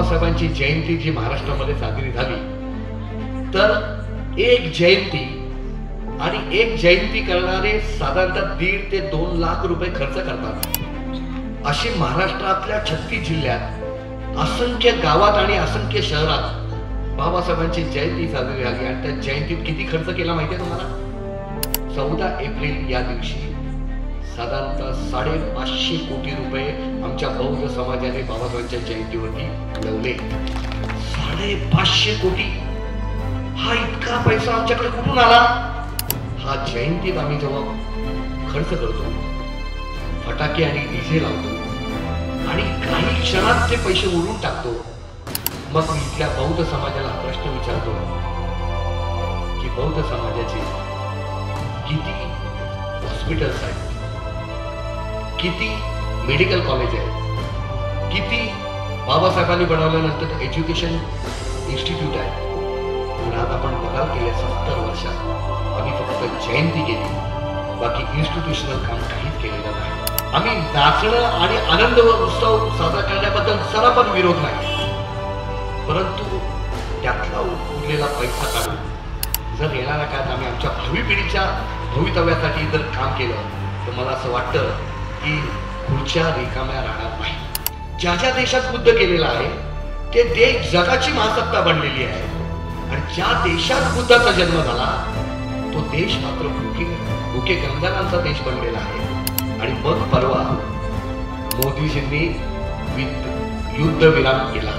बाबासाहेबांची जयंती जी महाराष्ट्रामध्ये साजरी झाली, तर एक जयंती आणि एक जयंती करणारे साधारणतः 1.5 ते 2 लाख रुपये खर्च करतात. अशी महाराष्ट्रातल्या 36 जिल्ह्यात असंख्य गावात आणि असंख्य शहरात बाबासाहेबांची जयंती साजरी झाली. आणि त्या जयंतीत किती खर्च केला माहितीये तुम्हाला? 14 एप्रिल या दिवशी साधारणतः 550 कोटी रुपये आमच्या बौद्ध समाजाने बाबासाहेबांच्या जयंतीवरती लावले. 550 कोटी. हा इतका पैसा आमच्याकडे कुठून आला? हा जयंतीत आम्ही जेव्हा खर्च करतो, फटाके आणि डीजे लावतो आणि काही क्षणात ते पैसे उडून टाकतो, मग इथल्या बौद्ध समाजाला प्रश्न विचारतो की बौद्ध समाजाचे किती हॉस्पिटल्स आहेत, किती मेडिकल कॉलेज आहेत, किती बाबासाहेबांनी बनवल्यानंतर एज्युकेशन इन्स्टिट्यूट आहे. पण आज आपण बघाल गेल्या 70 वर्षात आम्ही फक्त जयंती केली, बाकी इन्स्टिट्यूशनल काम काहीच केलेलं नाही. आम्ही नाचणं आणि आनंद व उत्सव साजरा करण्याबद्दल जरा पण विरोध नाही, परंतु त्यातला उरलेला पैसा काढून जर येणाऱ्या काळात आम्ही आमच्या भावी पिढीच्या भवितव्यासाठी जर काम केलं तर मला असं वाटतं की खुर्च्या रिकाम्या राहणार नाही. ज्या ज्या देशात बुद्ध केलेला आहे ते देश जगाची महासत्ता बनलेली आहे. आणि ज्या देशात बुद्धाचा जन्म झाला तो देश मात्र भुके गंगारांचा देश बनलेला आहे. आणि मग परवा मोदीजींनी युद्ध विराम केला,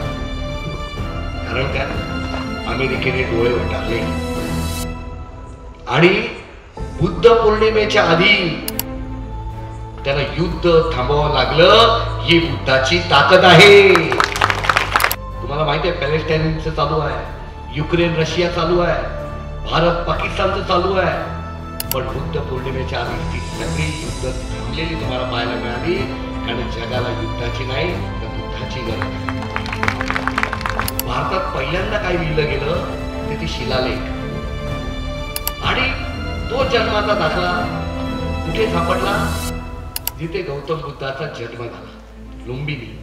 कारण त्यात अमेरिकेने डोळे उठारले. आणि बुद्ध पौर्णिमेच्या आधी त्याला युद्ध थांबवावं लागलं. ही बुद्धाची ताकद आहे. तुम्हाला माहिती आहे पॅलेस्टाईनचं चालू आहे, युक्रेन रशिया चालू आहे, भारत पाकिस्तानचं चालू आहे. पण बुद्ध पौर्णिमेच्या आधी ती सगळी युद्ध थांबलेली तुम्हाला पाहायला मिळाली, कारण जगाला युद्धाची नाही तर बुद्धाची गरज आहे. भारतात पहिल्यांदा काय लिहिलं गेलं ते ती शिलालेख. आणि तो जन्माचा दाखला कुठे सापडला? जिथे गौतम बुद्धाचा जन्म झाला, लुंबिनी.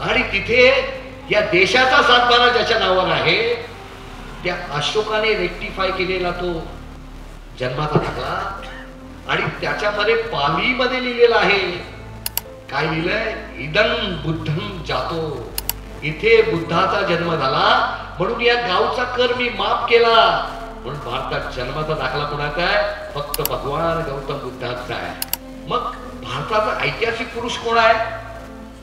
आणि तिथे या देशाचा सातबारा ज्याच्या नावावर आहे त्या अशोकाने रेक्टिफाय केलेला तो जन्माचा दाखला. आणि त्याच्यामध्ये पालीमध्ये लिहिलेलं आहे. काय लिहिलंय? इदं बुद्धं जातो. इथे बुद्धाचा जन्म झाला म्हणून या गावचा कर मी माफ केला. म्हणून भारतात जन्माचा दाखला कोणाचा आहे? फक्त भगवान गौतम बुद्धाचा आहे. मग भारताचा ऐतिहासिक पुरुष कोण आहे?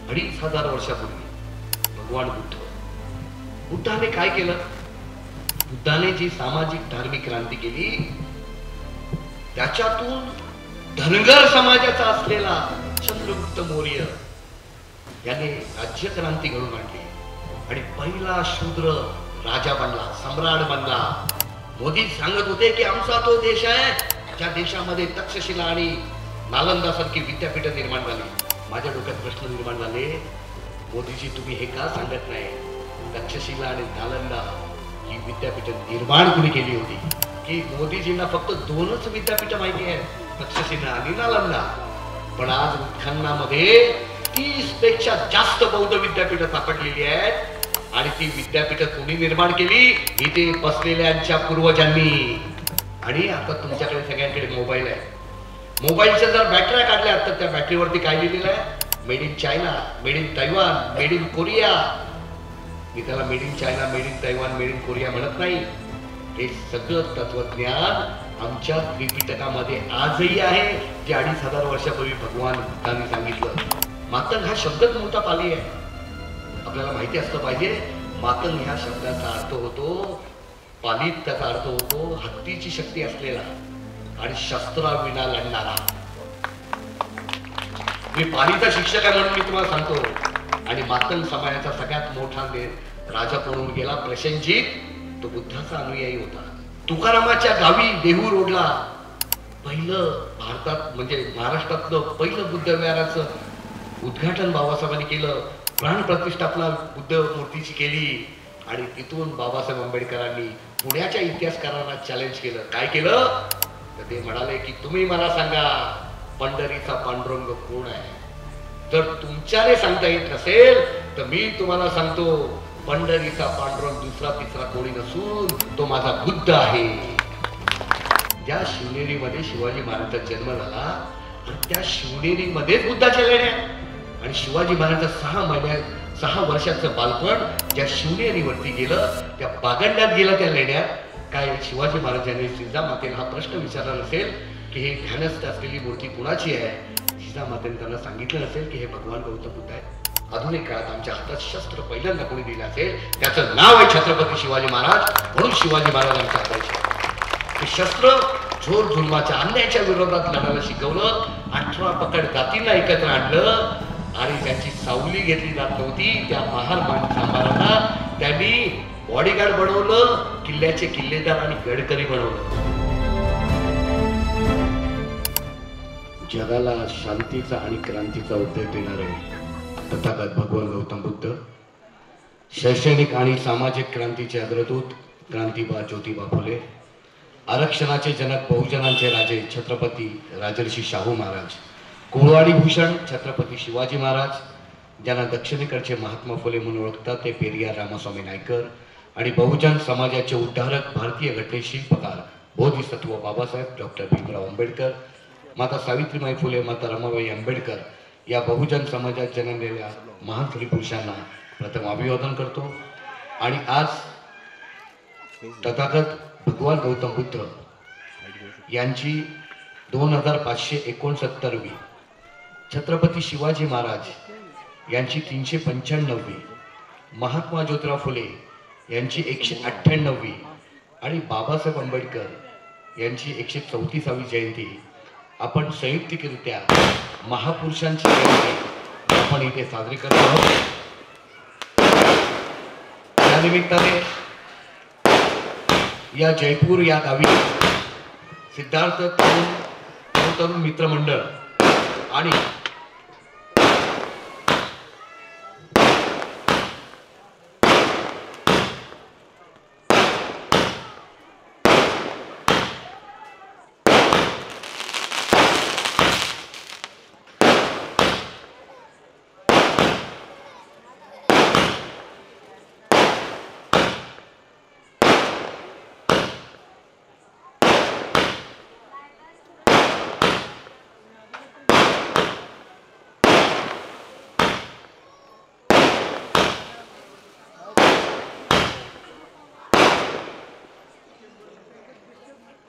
2500 वर्षापूर्वी भगवान बुद्ध. बुद्धाने काय केलं? बुद्धाने जी सामाजिक धार्मिक क्रांती केली त्याच्यातून धनगर समाजाचा असलेला चंद्रगुप्त मौर्य याने राज्य क्रांती घडून आणली आणि पहिला शूद्र राजा बनला, सम्राट बनला. मोदी सांगत होते की आमचा तो देश आहे ज्या देशामध्ये तक्षशिला आणि नालंदा सारखी विद्यापीठ निर्माण झाली. माझ्या डोक्यात प्रश्न निर्माण झाले, मोदीजी तुम्ही हे का सांगत नाही? तक्षशिला आणि नालंदा ही विद्यापीठ निर्माण कुणी केली होती? की मोदीजींना फक्त 2च विद्यापीठ माहिती आहेत, तक्षशिला आणि नालंदा. पण आज उत्खननामध्ये 30 पेक्षा जास्त बौद्ध विद्यापीठ सापडलेली आहेत. आणि ती विद्यापीठ कोणी निर्माण केली? इथे बसलेल्यांच्या पूर्वजांनी. आणि आता तुमच्याकडे सगळ्यांकडे मोबाईल आहे. मोबाईलच्या जर बॅटऱ्या काढल्या तर त्या बॅटरीवरती काय लिहिलेलं आहे? Made in China, made in Taiwan, made in Korea. मी त्याला made in China, made in Taiwan, made in Korea म्हणत नाही. हे सगळं तत्वज्ञान आमच्या त्रिपिटकामध्ये आजही आहे, जे 2500 वर्षापूर्वी भगवान बुद्धांनी सांगितलं. मातंग हा शब्दच मोठा पाली आहे. आपल्याला माहिती असलं पाहिजे. मातंग ह्या शब्दाचा अर्थ होतो, पालीत त्याचा अर्थ होतो हत्तीची शक्ती असलेला आणि शस्त्राविना लढणारा. मी पालीचा शिक्षक आहे म्हणून मी तुम्हाला सांगतो. आणि मातंग समाजाचा सगळ्यात मोठा राजा पळून गेला प्रसेनजीत, तो बुद्धाचा अनुयायी होता. तुकारामाच्या गावी देहू रोडला पहिलं भारतात म्हणजे महाराष्ट्रातलं पहिलं बुद्ध विहाराचं उद्घाटन बाबासाहेबांनी केलं. प्राण प्रतिष्ठापना बुद्ध मूर्तीची केली. आणि तिथून बाबासाहेब आंबेडकरांनी पुण्याच्या इतिहासकारांना चॅलेंज केलं. काय केलं? तर ते म्हणाले की तुम्ही मला सांगा पंढरीचा पांडुरंग कोण आहे? जर तुमच्याने सांगता येत नसेल तर मी तुम्हाला सांगतो, पंढरीचा पांडुरंग दुसरा तिसरा कोणी नसून तो माझा बुद्ध आहे. ज्या शिवनेरीमध्ये शिवाजी महाराजांचा जन्म झाला आणि त्या शिवनेरीमध्येच बुद्धाच्या लेण्या, आणि शिवाजी महाराजांचं 6 वर्षाचं बालपण ज्या शिवनेरीवरती गेलं, त्या बागंड्यात गेलं, त्या लेण्यात. काय शिवाजी महाराजांनी जिजामातेला हा प्रश्न विचारला नसेल की हे ध्यानस्थ असलेली मूर्ती कुणाची आहे? जिजामातेने त्यांना सांगितलं नसेल की हे भगवान गौतम बुद्ध आहे. आधुनिक काळात आमच्या हातात शस्त्र पहिल्यांदा कोणी दिलं असेल त्याचं नाव आहे छत्रपती शिवाजी महाराज. म्हणून शिवाजी महाराजांच्या हातात शस्त्र झोर जुलमाच्या अन्यायाच्या विरोधात लढायला शिकवलं. 18 पकड जातींना एकत्र आणलं आणि त्यांची सावली घेतली जात नव्हती त्या महार सांभारांना त्यांनी बॉडीगार्ड बनवलं, किल्ल्याचे किल्लेदार आणि गडकरी बनवलं. जगाला शांतीचा आणि क्रांतीचा उपदेश देणारे तथागत भगवान गौतम बुद्ध, शैक्षणिक आणि सामाजिक क्रांतीचे अग्रदूत क्रांतिबा ज्योतिबा फुले, आरक्षणाचे जनक बहुजनांचे राजे छत्रपती राजर्षी शाहू महाराज, कोळवाडी भूषण छत्रपती शिवाजी महाराज, ज्यांना दक्षिणेकडचे महात्मा फुले म्हणून ओळखतात ते पेरियार रामास्वामी नायकर, आणि बहुजन समाजाचे उद्धारक भारतीय घटनेशिल्पकार बोधिसत्व बाबासाहेब डॉक्टर भीमराव आंबेडकर, माता सावित्रीबाई फुले, माता रमाबाई आंबेडकर या बहुजन समाजात जन्मलेल्या महान स्त्री पुरुषांना प्रथम अभिवादन करतो. आणि आज तथागत भगवान गौतम बुद्ध यांची 2569वी, छत्रपती शिवाजी महाराज यांची 395वी, महात्मा ज्योतिराव फुले यांची 198वी आणि बाबासाहेब आंबेडकर यांची 134वी जयंती आपण संयुक्तिकरित्या महापुरुषांची जयंती आपण इथे साजरी करत आहोत. या निमित्ताने या जयपूर या गावी सिद्धार्थ तरुण मित्रमंडळ आणि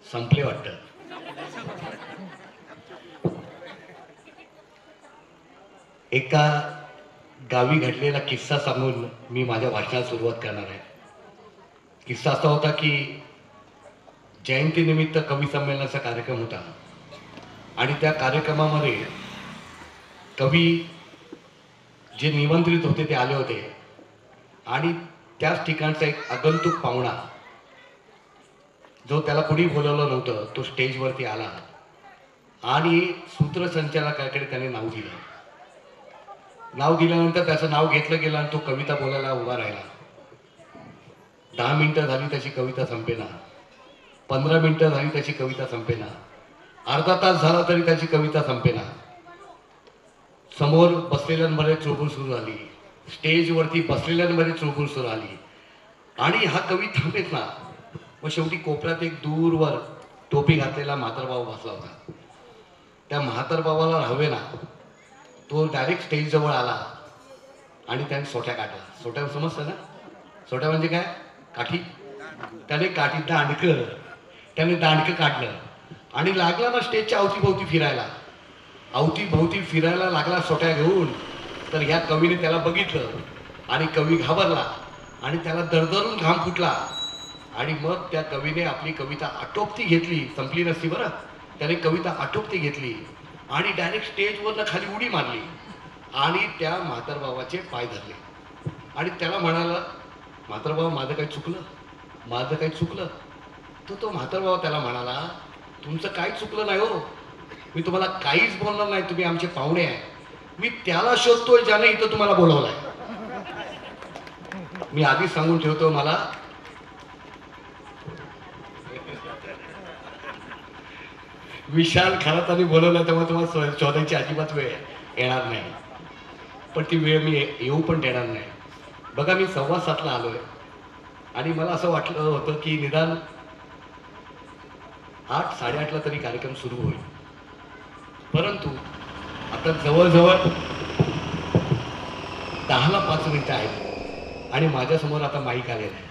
संपले वाटतं. एका गावी घडलेला किस्सा सांगून मी माझ्या भाषणाला सुरुवात करणार आहे. किस्सा असा होता की जयंतीनिमित्त कवी संमेलनाचा कार्यक्रम होता आणि त्या कार्यक्रमामध्ये कवी जे निमंत्रित होते ते आले होते आणि त्याच ठिकाणचा एक आगंतुक पाहुणा जो त्याला कुणी बोलवलं नव्हतं तो स्टेजवरती आला आणि सूत्रसंचालकाकडे त्याने नाव दिलं. नाव दिल्यानंतर त्याचं नाव घेतलं गेलं आणि तो कविता बोलायला उभा राहिला. 10 मिनिटं झाली त्याची कविता संपेना, 15 मिनिटं झाली त्याची कविता संपेना, अर्धा तास झाला तरी त्याची कविता संपेना. समोर बसलेल्यांमध्ये चुळबुळ सुरू झाली, स्टेजवरती बसलेल्यांमध्ये चुळबुळ सुरू आली आणि हा कवी थांबेत ना. व शेवटी कोपऱ्यात एक दूरवर टोपी घातलेला म्हातारबाबा बसला होता. त्या म्हातारबाबाला हवे ना, तो डायरेक्ट स्टेज जवळ आला आणि त्याने सोट्या काढला. सोट्या समजतं ना, सोट्या म्हणजे काय? काठी. त्याने दांडकं काढलं आणि लागला ना स्टेजच्या अवतीभोवती फिरायला. अवतीभोवती फिरायला लागला सोट्या घेऊन. तर ह्या कवीने त्याला बघितलं आणि कवी घाबरला आणि त्याला दरदरून घाम फुटला आणि मग त्या कवीने आपली कविता आटोपती घेतली. संपली नसती बरं. त्याने कविता आटोपती घेतली आणि डायरेक्ट स्टेजवरनं खाली उडी मारली आणि त्या म्हातारबाबाचे पाय धरले आणि त्याला म्हणाला, म्हातारबाबा माझं काही चुकलं? तो म्हातारबाबा त्याला म्हणाला, तुमचं काही चुकलं नाही हो, मी तुम्हाला काहीच बोलणार नाही, तुम्ही आमचे पाहुणे आहे. मी त्याला शोधतोय ज्याने इथं तुम्हाला बोलवलंय. मी आधीच सांगून ठेवतो, मला विशाल खरातांनी बोलवलं तेव्हा तुम्हाला शोधायची अजिबात वेळ येणार नाही. पण ती वेळ मी येऊ पण देणार नाही. बघा, मी 7:15ला आलोय आणि मला असं वाटलं होतं की निदान 8, 8:30ला तरी कार्यक्रम सुरू होईल. परंतु आता जवळजवळ 10ला 5 मिनिटं आहेत आणि माझ्यासमोर आता माईक आलेलं आहे.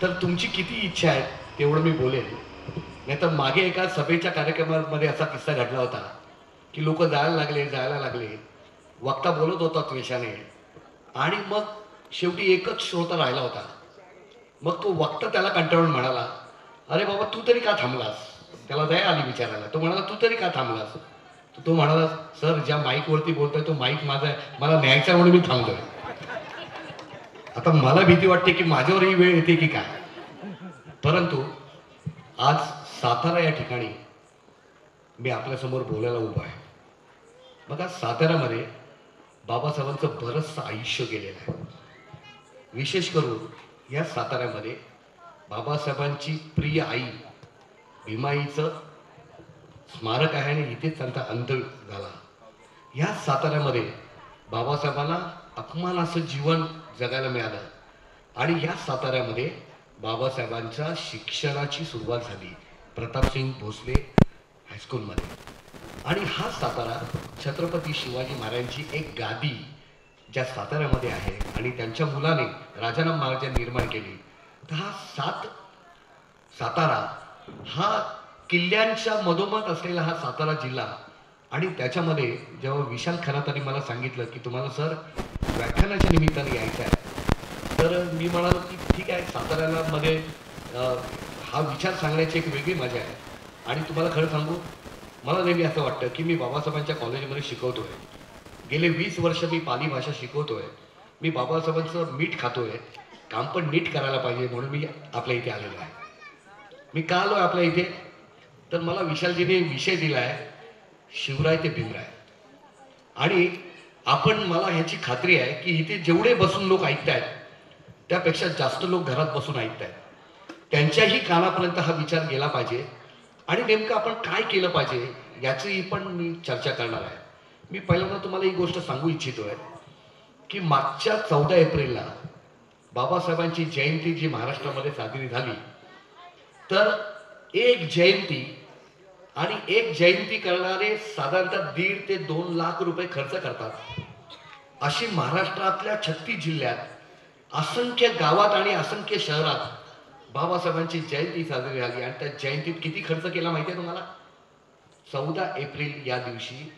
तर तुमची किती इच्छा आहे तेवढं मी बोलेन. नाही तर मागे एका सभेच्या कार्यक्रमामध्ये असा किस्सा घडला होता की लोक जायला लागले. वक्ता बोलत होता त्वेषाने आणि मग शेवटी एकच श्रोता राहिला होता. मग तो वक्ता त्याला कंटाळून म्हणाला, अरे बाबा तू तरी का थांबलास? त्याला दया आली विचारायला. तो म्हणाला, तू तरी का थांबलास? तो म्हणाला, सर ज्या माईकवरती बोलतोय तो माईक माझा आहे, मला न्यायचा म्हणून मी थांबलोय. आता मला भीती वाटते की माझ्यावर ही वेळ येते की काय. परंतु आज सातारा या ठिकाणी मी आपल्यासमोर बोलायला उभा आहे. बघा, साताऱ्यामध्ये बाबासाहेबांचं बरंचसं आयुष्य गेलेलं आहे. विशेष करून या साताऱ्यामध्ये बाबासाहेबांची प्रिय आई भीमाईचं स्मारक आहे आणि इथेच त्यांचा अंत झाला. या साताऱ्यामध्ये बाबासाहेबांना अपमानाचं जीवन जगायला मिळालं आणि या साताऱ्यामध्ये बाबासाहेबांच्या शिक्षणाची सुरुवात झाली प्रतापसिंग भोसले हायस्कूलमध्ये. आणि हा सातारा छत्रपती शिवाजी महाराजांची एक गादी ज्या साताऱ्यामध्ये आहे आणि त्यांच्या मुलाने राजाराम महाराजांनी निर्माण केली. तर हा सातारा हा किल्ल्यांच्या मधोमध असलेला हा सातारा जिल्हा. आणि त्याच्यामध्ये जेव्हा विशाल खरातांनी मला सांगितलं की तुम्हाला सर व्याख्यानाच्या निमित्ताने यायचं आहे, तर मी म्हणालो की ठीक आहे, साताऱ्याला मध्ये हा विचार सांगण्याची एक वेगळी मजा आहे. आणि तुम्हाला खरं सांगू, मला नेहमी असं वाटतं की मी बाबासाहेबांच्या कॉलेजमध्ये शिकवतोय. गेले 20 वर्ष मी पाली भाषा शिकवतोय. मी बाबासाहेबांचं मीठ खातोय. काम पण नीट करायला पाहिजे म्हणून मी आपल्या इथे आलेलो आहे. मी का आलो आपल्या इथे? तर मला विशालजीने विषय दिला आहे शिवराय ते भीमराय. आणि मला ह्याची खात्री आहे की इथे जेवढे बसून लोक ऐकतायत त्यापेक्षा जास्त लोक घरात बसून ऐकतायत. त्यांच्याही कानापर्यंत हा विचार गेला पाहिजे आणि नेमकं आपण काय केलं पाहिजे याची पण मी चर्चा करणार आहे. मी पहिल्यांदा तुम्हाला ही गोष्ट सांगू इच्छितोय की मागच्या 14 एप्रिलला बाबासाहेबांची जयंती जी महाराष्ट्रामध्ये साजरी झाली, तर एक जयंती आणि एक जयंती करणारे साधारणतः 1.5 ते 2 लाख रुपये खर्च करतात. अशी महाराष्ट्रातल्या 36 जिल्ह्यात असंख्य गावात आणि असंख्य शहरात बाबासाहेबांची जयंती साजरी झाली. आणि त्या जयंतीत किती खर्च केला माहिती आहे तुम्हाला? 14 एप्रिल या दिवशी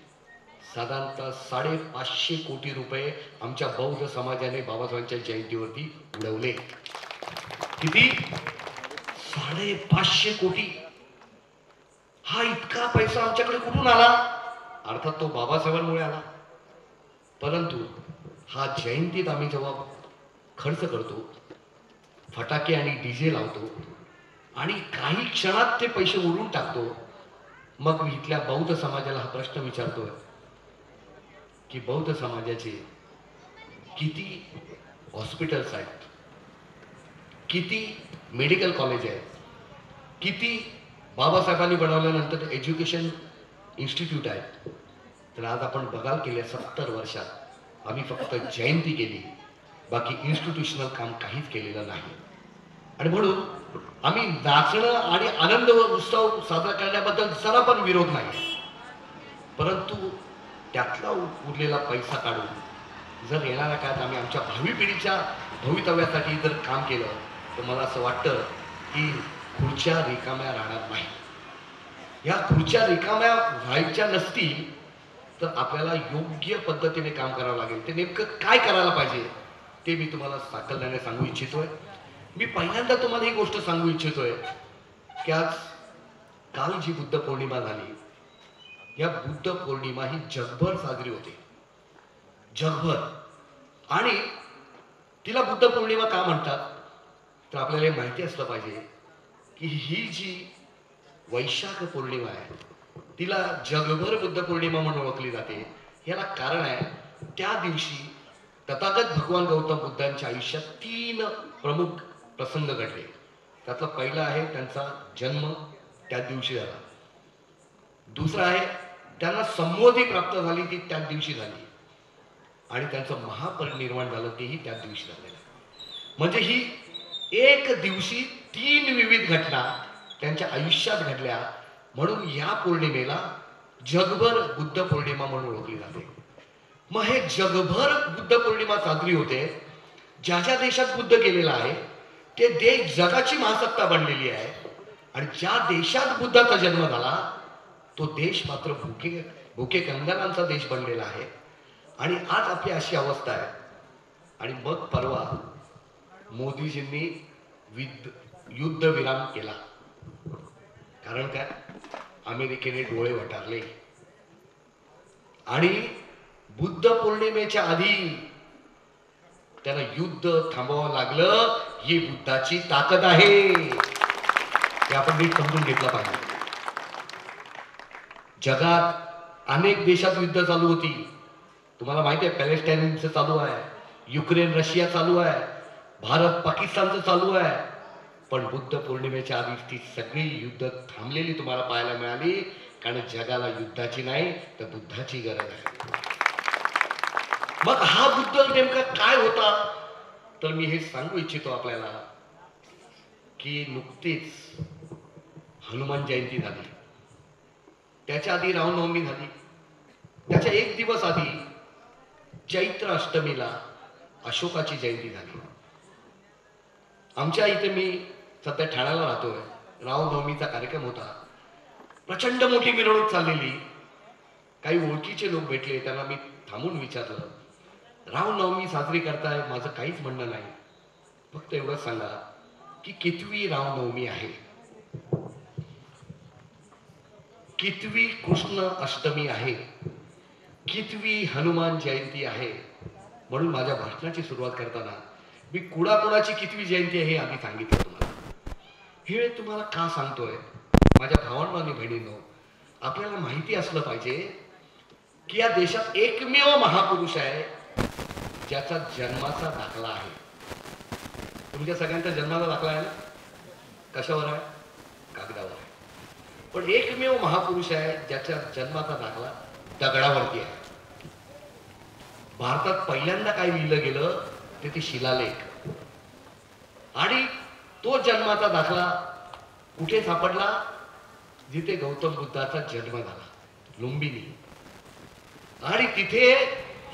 साधारणतः 550 कोटी रुपये आमच्या बौद्ध समाजाने बाबासाहेबांच्या जयंतीवरती उडवले. किती? 550 कोटी. हा इतका पैसा आमच्याकडे कुठून आला? अर्थात तो बाबासाहेबांमुळे आला. परंतु हा जयंतीत आम्ही जेव्हा खर्च करतो, फटाके आणि डीजे लावतो आणि काही क्षणात ते पैसे उडवून टाकतो, मग मी इथल्या बौद्ध समाजाला हा प्रश्न विचारतोय की बौद्ध समाजाचे किती हॉस्पिटल्स आहेत, किती मेडिकल कॉलेज आहेत, किती बाबासाहेबांनी बनवल्यानंतर एज्युकेशन इन्स्टिट्यूट आहेत. तर आज आपण बघाल गेल्या 70 वर्षात आम्ही फक्त जयंती केली, बाकी इन्स्टिट्यूशनल काम काहीच केलेलं नाही. आणि म्हणून आम्ही नाचणं आणि आनंद व उत्सव साजरा करण्याबद्दल जरा पण विरोध नाही. परंतु त्यातला उरलेला पैसा काढून जर येणाऱ्या काळात आम्ही आमच्या भावी पिढीच्या भवितव्यासाठी जर काम केलं, तर मला असं वाटतं की खुर्च्या रिकाम्या राहणार नाही. या खुर्च्या रिकाम्या व्हायच्या नसतील तर आपल्याला योग्य पद्धतीने काम करावं लागेल. ते नेमकं काय करायला पाहिजे ते मी तुम्हाला साकल्याने सांगू इच्छितोय. मी पहिल्यांदा तुम्हाला ही गोष्ट सांगू इच्छितोय की आज काल जी बुद्ध पौर्णिमा झाली, या बुद्ध पौर्णिमा ही जगभर साजरी होते, जगभर. आणि तिला बुद्ध पौर्णिमा का म्हणतात तर आपल्याला हे माहिती असलं पाहिजे की ही जी वैशाख पौर्णिमा आहे तिला जगभर बुद्ध पौर्णिमा म्हणून ओळखली जाते. याला कारण आहे, त्या दिवशी तथागत भगवान गौतम बुद्धांच्या आयुष्यात 3 प्रमुख प्रसंग घडले. त्यातला पहिला आहे त्यांचा जन्म त्या दिवशी झाला. दुसरा आहे त्यांना संमोधी प्राप्त झाली ती त्याच दिवशी झाली. आणि त्यांचं महापरिनिर्वाण झालं तेही त्याच दिवशी झालेलं. म्हणजे ही एक दिवशी 3 विविध घटना त्यांच्या आयुष्यात घडल्या. म्हणून या पौर्णिमेला जगभर बुद्ध पौर्णिमा म्हणून ओळखली जाते. मग हे जगभर बुद्ध पौर्णिमा साजरी होते. ज्या ज्या देशात बुद्ध गेलेला आहे ते देश जगाची महासत्ता बनलेली आहे. आणि ज्या देशात बुद्धाचा जन्म झाला तो देश मात्र भुके कंगालांचा देश बनलेला आहे. आणि आज आपली अशी अवस्था आहे. आणि मग परवा मोदीजींनी युद्ध विराम केला. कारण काय, अमेरिकेने डोळे वटारले आणि बुद्ध पौर्णिमेच्या आधी त्याला युद्ध थांबवावं लागलं. ही बुद्धाची ताकद आहे हे आपण नीट समजून घेतलं पाहिजे. जगात अनेक देशात युद्ध चालू होती. तुम्हाला माहिती आहे पॅलेस्टाईनचं चालू आहे, युक्रेन रशिया चालू आहे, भारत पाकिस्तानचं चालू आहे. पण बुद्ध पौर्णिमेच्या आधी ती सगळी युद्ध थांबलेली तुम्हाला पाहायला मिळाली. कारण जगाला युद्धाची नाही तर बुद्धाची गरज आहे. मग हा बुद्ध नेमका काय होता तर मी हे सांगू इच्छितो आपल्याला की नुकतीच हनुमान जयंती झाली. त्याच्या आधी रामनवमी झाली. त्याच्या एक दिवस आधी चैत्र अष्टमीला अशोकाची जयंती झाली. आमच्या इथे मी सध्या ठाण्याला राहतोय. रामनवमीचा कार्यक्रम होता. प्रचंड मोठी मिरवणूक चाललेली. काही ओळखीचे लोक भेटले. त्यांना मी थांबून विचारलं, रामनवमी साजरी करताय, माझं काहीच म्हणणं नाही, फक्त एवढंच सांगा की कितवी रामनवमी आहे, कितवी कृष्ण अष्टमी आहे, कितवी हनुमान जयंती आहे. म्हणून माझ्या भाषणाची सुरुवात करताना मी कुणाकुणाची कितवी जयंती आहे हे आधी सांगितलं तुम्हाला. हे तुम्हाला का सांगतोय माझ्या भावांनो आणि बहिणींनो, आपल्याला माहिती असलं पाहिजे की या देशात एकमेव महापुरुष आहे ज्याचा जन्माचा दाखला आहे. तुमच्या सगळ्यांचा जन्माचा दाखला आहे ना? कशावर आहे? कागदावर आहे. पण एकमेव महापुरुष आहे ज्याच्या जन्माचा दाखला दगडावरती आहे. भारतात पहिल्यांदा काय लिहिलं गेलं ते शिलालेख. आणि तो जन्माचा दाखला कुठे सापडला? जिथे गौतम बुद्धाचा जन्म झाला, लुंबिनी. आणि तिथे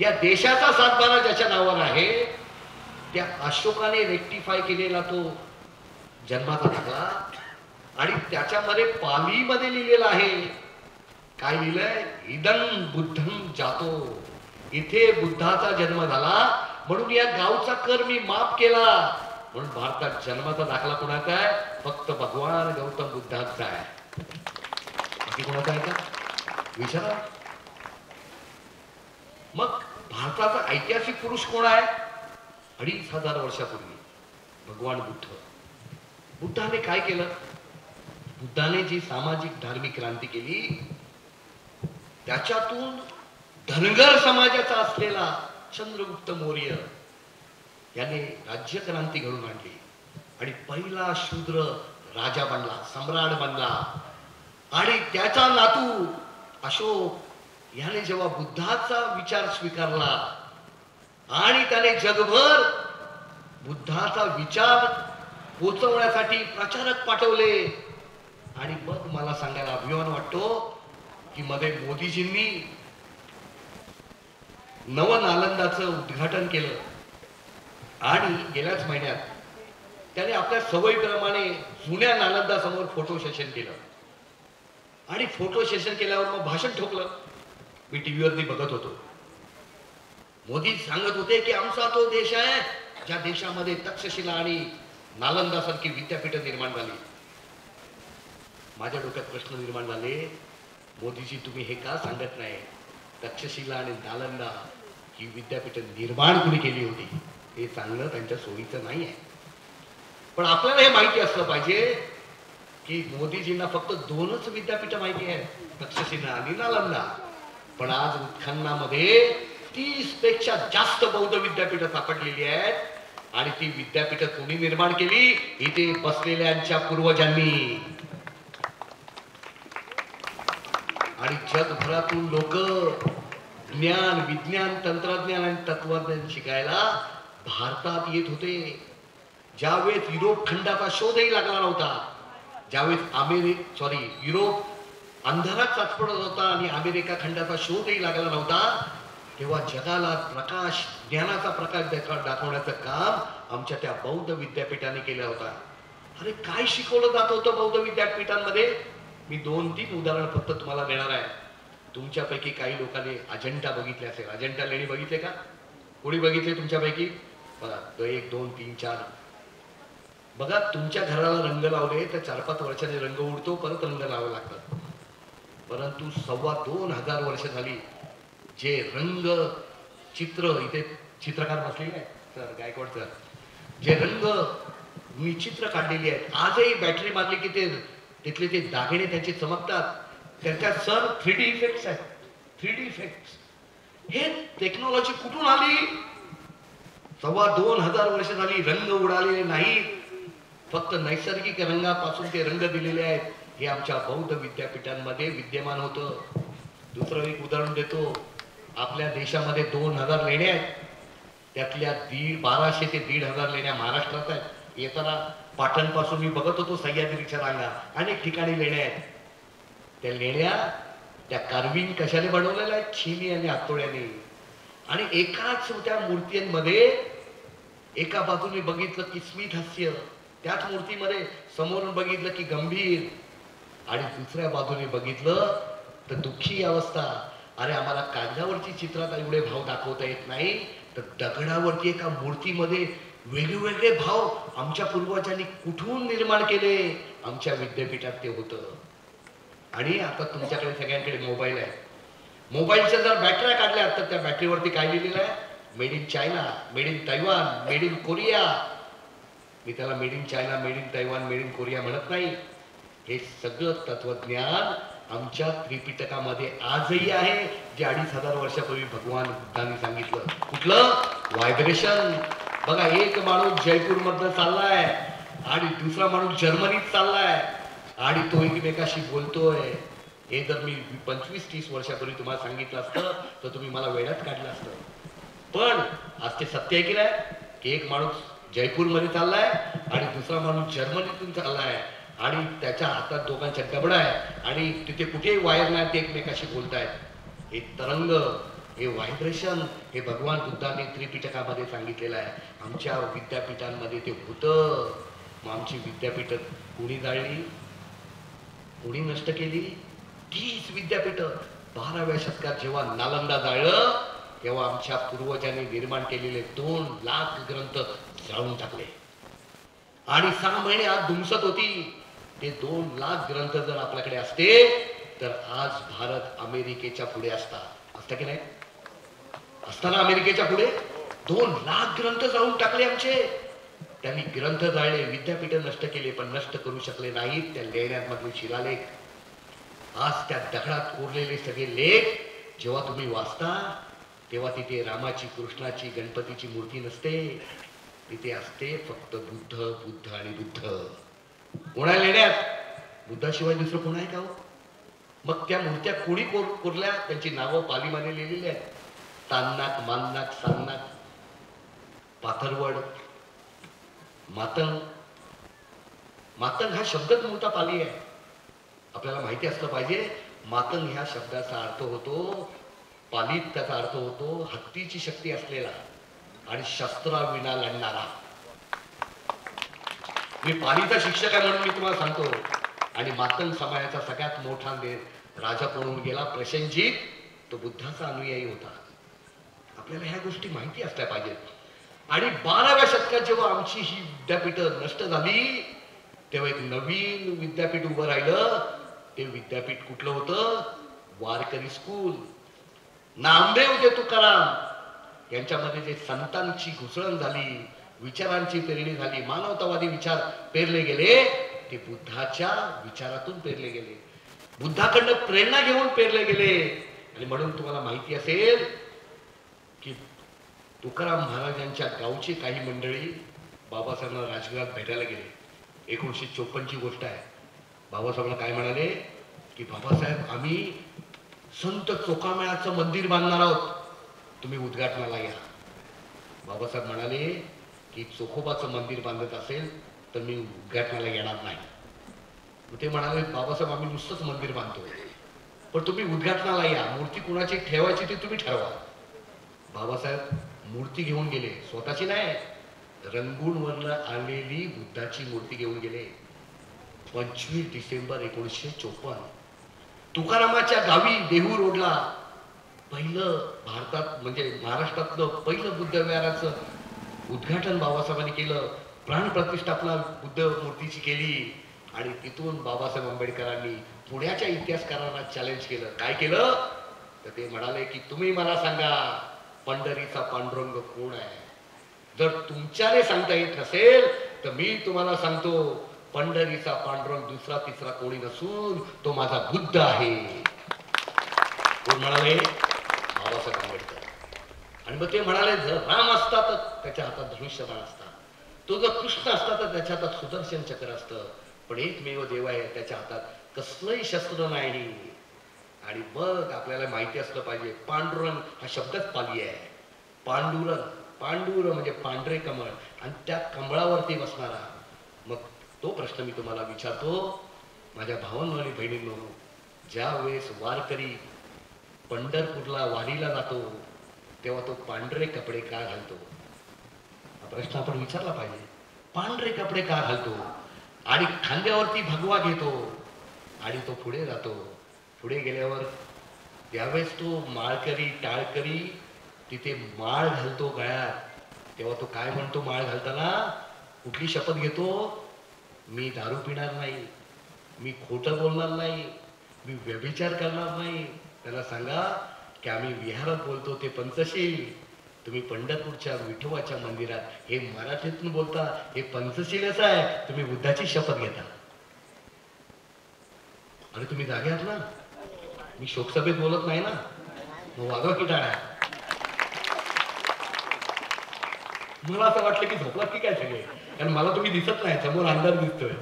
या देशाचा सातबारा ज्याच्या नावावर आहे त्या अशोकाने रेक्टिफाय केलेला तो जन्माचा दाखला. आणि त्याच्यामध्ये पालीमध्ये लिहिलेलं आहे. काय लिहिलंय? इदं बुद्धं जातो. इथे बुद्धाचा जन्म झाला म्हणून या गावचा कर मी माफ केला. म्हणून भारतात जन्माचा दाखला कोणाचा आहे? फक्त भगवान गौतम बुद्धाचा आहे. बाकी कोणाचा आहे का? विचारा. मग भारताचा ऐतिहासिक पुरुष कोण आहे? 2500 वर्षापूर्वी भगवान बुद्ध. बुद्धाने काय केलं? बुद्धाने जी सामाजिक धार्मिक क्रांती केली त्याच्यातून धनगर समाजाचा असलेला चंद्रगुप्त मौर्य याने राज्यक्रांती घडून आणली आणि पहिला शूद्र राजा बनला, सम्राट बनला. आणि त्याचा नातू अशोक याने जेव्हा बुद्धाचा विचार स्वीकारला आणि त्याने जगभर बुद्धाचा विचार पोचवण्यासाठी प्रचारक पाठवले. आणि मग मला सांगायला अभिमान वाटतो की मध्ये मोदीजींनी नवनालंदाचं उद्घाटन केलं आणि गेल्याच महिन्यात त्याने आपल्या सवयीप्रमाणे जुन्या नालंदा समोर फोटो सेशन केलं. आणि फोटो सेशन केल्यावर मग भाषण ठोकलं. मी टीव्हीवरती बघत होतो. मोदी सांगत होते की आमचा तो देश आहे ज्या देशामध्ये तक्षशिला आणि नालंदा सारखी विद्यापीठ निर्माण झाली. माझ्या डोक्यात प्रश्न निर्माण झाले, मोदीजी तुम्ही हे का सांगत नाही? तक्षशिला आणि नालंदा ही विद्यापीठ निर्माण कुणी केली होती हे सांगणं त्यांच्या सोयीचं नाही आहे. पण आपल्याला हे माहिती असलं पाहिजे की मोदीजींना फक्त 2च विद्यापीठ माहिती आहे, तक्षशिला आणि नालंदा. पण आज उत्खननामध्ये 30 पेक्षा जास्त बौद्ध विद्यापीठ सापडलेली आहेत. आणि ती विद्यापीठ कोणी निर्माण केली? इथे बसलेल्यांच्या पूर्वजांनी. आणि जगभरातून लोक ज्ञान, विज्ञान, तंत्रज्ञान आणि तत्वज्ञान शिकायला भारतात येत होते. ज्यावेळेस युरोप खंडाचा शोधही लागला नव्हता, ज्यावेळेस युरोप अंधारात चाचपडत होता आणि अमेरिका खंडाचा शोधही लागला नव्हता, तेव्हा जगाला प्रकाश, ज्ञानाचा प्रकाश दाखवण्याचं काम आमच्या त्या बौद्ध विद्यापीठाने केलं होता. अरे काय शिकवलं जात होतं बौद्ध विद्यापीठांमध्ये? मी 2-3 उदाहरण फक्त तुम्हाला देणार आहे. तुमच्यापैकी काही लोकांनी अजंठा बघितले असेल. अजंठा लेणी बघितले का? कोणी बघितले तुमच्यापैकी? बघा, 1, 2, 3, 4. बघा, तुमच्या घराला रंग लावले तर 4-5 वर्षाने रंग उडतो, परत रंग लावावे लागतात. परंतु 2,500 वर्ष झाली जे रंग चित्र, इथे चित्रकार बसलेले आहेत सर, गायकवाड सर, जे रंग मी चित्र काढलेली आहेत, आजही बॅटरी मारली की ते तिथले ते दागिने त्यांचे चमकतात. त्याच्यात सर 3D इफेक्ट्स आहेत. 3D effects. हे टेक्नॉलॉजी कुठून आली? 2,500 वर्ष झाली रंग उडालेले नाहीत, फक्त नैसर्गिक रंगापासून ते रंग दिलेले आहेत. हे आमच्या बौद्ध विद्यापीठांमध्ये विद्यमान होतं. दुसरं एक उदाहरण देतो. आपल्या देशामध्ये 2,000 लेण्या आहेत, त्यातल्या 1200 ते 1,500 लेण्या महाराष्ट्रात आहेत. येताना पाटणपासून मी बघत होतो सह्याद्रीच्या रांगा, अनेक ठिकाणी लेण्या आहेत. त्या लेण्या, त्या कार्विंग कशाने बनवलेल्या आहेत? छिनी आणि हातोड्याने. आणि एकाच त्या मूर्तींमध्ये एका बाजूने बघितलं की स्मित हास्य, त्याच मूर्तीमध्ये समोरून बघितलं की गंभीर, आणि दुसऱ्या बाजूने बघितलं तर दुःखी अवस्था. अरे आम्हाला कागदावरची चित्रात एवढे भाव दाखवता येत नाही, तर दगडावरती एका मूर्तीमध्ये वेगवेगळे भाव आमच्या पूर्वजांनी कुठून निर्माण केले? आमच्या विद्यापीठात ते होतं. आणि आता तुमच्याकडे सगळ्यांकडे मोबाईल आहे. मोबाईलच्या जर बॅटऱ्या काढल्या तर त्या बॅटरीवरती काय लिहिलेलं आहे? Made in China, made in Taiwan, made in Korea. मी त्याला made in China, made in Taiwan, made in Korea म्हणत नाही. हे सगळं तत्वज्ञान आमच्या त्रिपिटकामध्ये आजही आहे, जे 2,500 वर्षापूर्वी भगवान बुद्धांनी सांगितलं. कुठलं? व्हायब्रेशन. बघा, एक माणूस जयपूरमधनं चाललाय आणि दुसरा माणूस जर्मनीत चाललाय आणि तो एकमेकाशी बोलतोय. हे जर मी 25-30 वर्षापूर्वी तुम्हाला सांगितलं असतं तर तुम्ही मला वेळात काढलं असतं. पण आज ते सत्य आहे की नाही, की एक माणूस जयपूरमध्ये चाललाय आणि दुसरा माणूस जर्मनीतून चाललाय आणि त्याच्या हातात दोघांच्या दबडा आहे आणि तिथे कुठेही वायर नाही, ते एकमेकाशी बोलतायत. हे तरंग, हे व्हायब्रेशन, हे भगवान बुद्धांनी त्रिपिटकामध्ये सांगितलेलं आहे. आमच्या विद्यापीठांमध्ये ते होतं. मग आमची विद्यापीठ कोणी जाळली, कोणी नष्ट केली? तीच विद्यापीठ 12व्या शतकात जेव्हा नालंदा जाळलं, तेव्हा आमच्या पूर्वजांनी निर्माण केलेले 2 लाख ग्रंथ जाळून टाकले आणि 6 महिने आत धुमसत होती. ते 2 लाख ग्रंथ जर आपल्याकडे असते तर आज भारत अमेरिकेच्या पुढे असता की नाही? असताना अमेरिकेच्या पुढे 2 लाख ग्रंथ जाळून टाकले आमचे. त्यांनी ग्रंथ जाळले, विद्यापीठ नष्ट केले, पण नष्ट करू शकले नाहीत त्या लेण्यांमधले शिलालेख. आज त्या दगडात कोरलेले सगळे लेख जेव्हा तुम्ही वाचता तेव्हा तिथे रामाची, कृष्णाची, गणपतीची मूर्ती नसते. तिथे असते फक्त बुद्ध, बुद्ध आणि बुद्ध. कोणा लेण्यात? बुद्धाशिवाय दुसरं कोण आहे का हो? मग त्या मूर्त्या कोणी कोरल्या? त्यांची नावं पालीमध्ये लिहिलेली आहेत. तान्नाक, मान्नाक, सान्नाक, पाथरवड, मातंग. मातंग हा शब्दच मूळचा पाली आहे. आपल्याला माहिती असलं पाहिजे. मातंग ह्या शब्दाचा अर्थ होतो, पालीत त्याचा अर्थ होतो हत्तीची शक्ती असलेला आणि शस्त्राविना लढणारा. मी पालीचा शिक्षक आहे म्हणून मी तुम्हाला सांगतो. आणि मातंग समाजाचा सगळ्यात मोठा राजा पळून गेला प्रसेनजीत, तो बुद्धाचा अनुयायी होता. आपल्याला ह्या गोष्टी माहिती असल्या पाहिजेत. आणि 12व्या शतकात जेव्हा आमची ही विद्यापीठ नष्ट झाली तेव्हा एक नवीन विद्यापीठ उभं राहिलं. ते विद्यापीठ कुठलं होतं? वारकरी स्कूल. नामदेव ते तुकाराम यांच्यामध्ये जे संतांची घुसळण झाली, विचारांची पेरणी झाली, मानवतावादी विचार पेरले गेले, ते बुद्धाच्या विचारातून पेरले गेले, बुद्धाकडनं प्रेरणा घेऊन पेरले गेले. आणि म्हणून तुम्हाला माहिती असेल की तुकाराम महाराजांच्या गावची काही मंडळी बाबासाहेबांना राजगृहात भेटायला गेले. 1954 ची गोष्ट आहे. बाबासाहेबांना काय म्हणाले की बाबासाहेब, आम्ही संत चोखामेळाचं मंदिर बांधणार आहोत, तुम्ही उद्घाटनाला या. बाबासाहेब म्हणाले की चोखोबाचं मंदिर बांधत असेल तर मी उद्घाटनाला येणार नाही. मग ते म्हणाले बाबासाहेब आम्ही नुसतंच मंदिर बांधतोय, पण तुम्ही उद्घाटनाला या, मूर्ती कुणाची ठेवायची ती तुम्ही ठरवा. बाबासाहेब मूर्ती घेऊन गेले, स्वतःची नाही, रंगूनवरनं आलेली बुद्धाची मूर्ती घेऊन गेले. 25 डिसेंबर 1954 तुकारामाच्या गावी देहू रोडला पहिलं भारतात म्हणजे महाराष्ट्रातलं पहिलं बुद्ध विहाराचं उद्घाटन बाबासाहेबांनी केलं. प्राणप्रतिष्ठापना बुद्ध मूर्तीची केली आणि तिथून बाबासाहेब आंबेडकरांनी पुण्याच्या इतिहासकारांना चॅलेंज केलं. काय केलं तर ते म्हणाले की तुम्ही मला सांगा पंढरीचा पांडुरंग कोण आहे. जर तुमच्याने सांगता येत नसेल तर मी तुम्हाला सांगतो पंढरीचा पांडुरंग दुसरा तिसरा कोणी नसून तो माझा बुद्ध आहे. कोण म्हणाले बाबासाहेब आंबेडकर. आणि मग ते म्हणाले जर राम असता तर त्याच्या हातात धनुष्यबाण असता, तो जर कृष्ण असता तर त्याच्या हातात सुदर्शन चक्र असतं, पण एकमेव देव आहे त्याच्या हातात कसलंही शस्त्र नाही. आणि मग आपल्याला माहिती असलं पाहिजे पांडुरंग हा शब्दच पाली आहे. पांडुरंग, पांडुर म्हणजे पांढरे कमळ आणि त्या कमळावरती बसणारा. मग तो प्रश्न मी तुम्हाला विचारतो माझ्या भावांनो आणि बहिणींनो, ज्या वेळेस वारकरी पंढरपूरला वारीला जातो तेव्हा तो पांढरे कपडे का घालतो, हा प्रश्न आपण विचारला पाहिजे. पांढरे कपडे का घालतो आणि खांद्यावरती भगवा घेतो आणि तो पुढे जातो. पुढे गेल्यावर त्यावेळेस तो माळकरी टाळकरी तिथे माळ घालतो गळ्यात, तेव्हा तो काय म्हणतो माळ घालताना, कुठली शपथ घेतो, मी दारू पिणार नाही, मी खोटं बोलणार नाही, मी व्यभिचार करणार नाही. त्याला सांगा की आम्ही विहारात बोलतो ते पंचशील, तुम्ही पंढरपूरच्या विठोबाच्या मंदिरात हे मराठीतून बोलता हे पंचशीलच आहे, तुम्ही बुद्धाची शपथ घेता. आणि तुम्ही जागे आहात ना, मी शोकसभेत बोलत नाही ना, मग वाजवा की टाळ्या. मला असं वाटलं की झोपलात की काय सगळे, कारण मला तुम्ही दिसत नाही, समोर अंधार दिसतोय.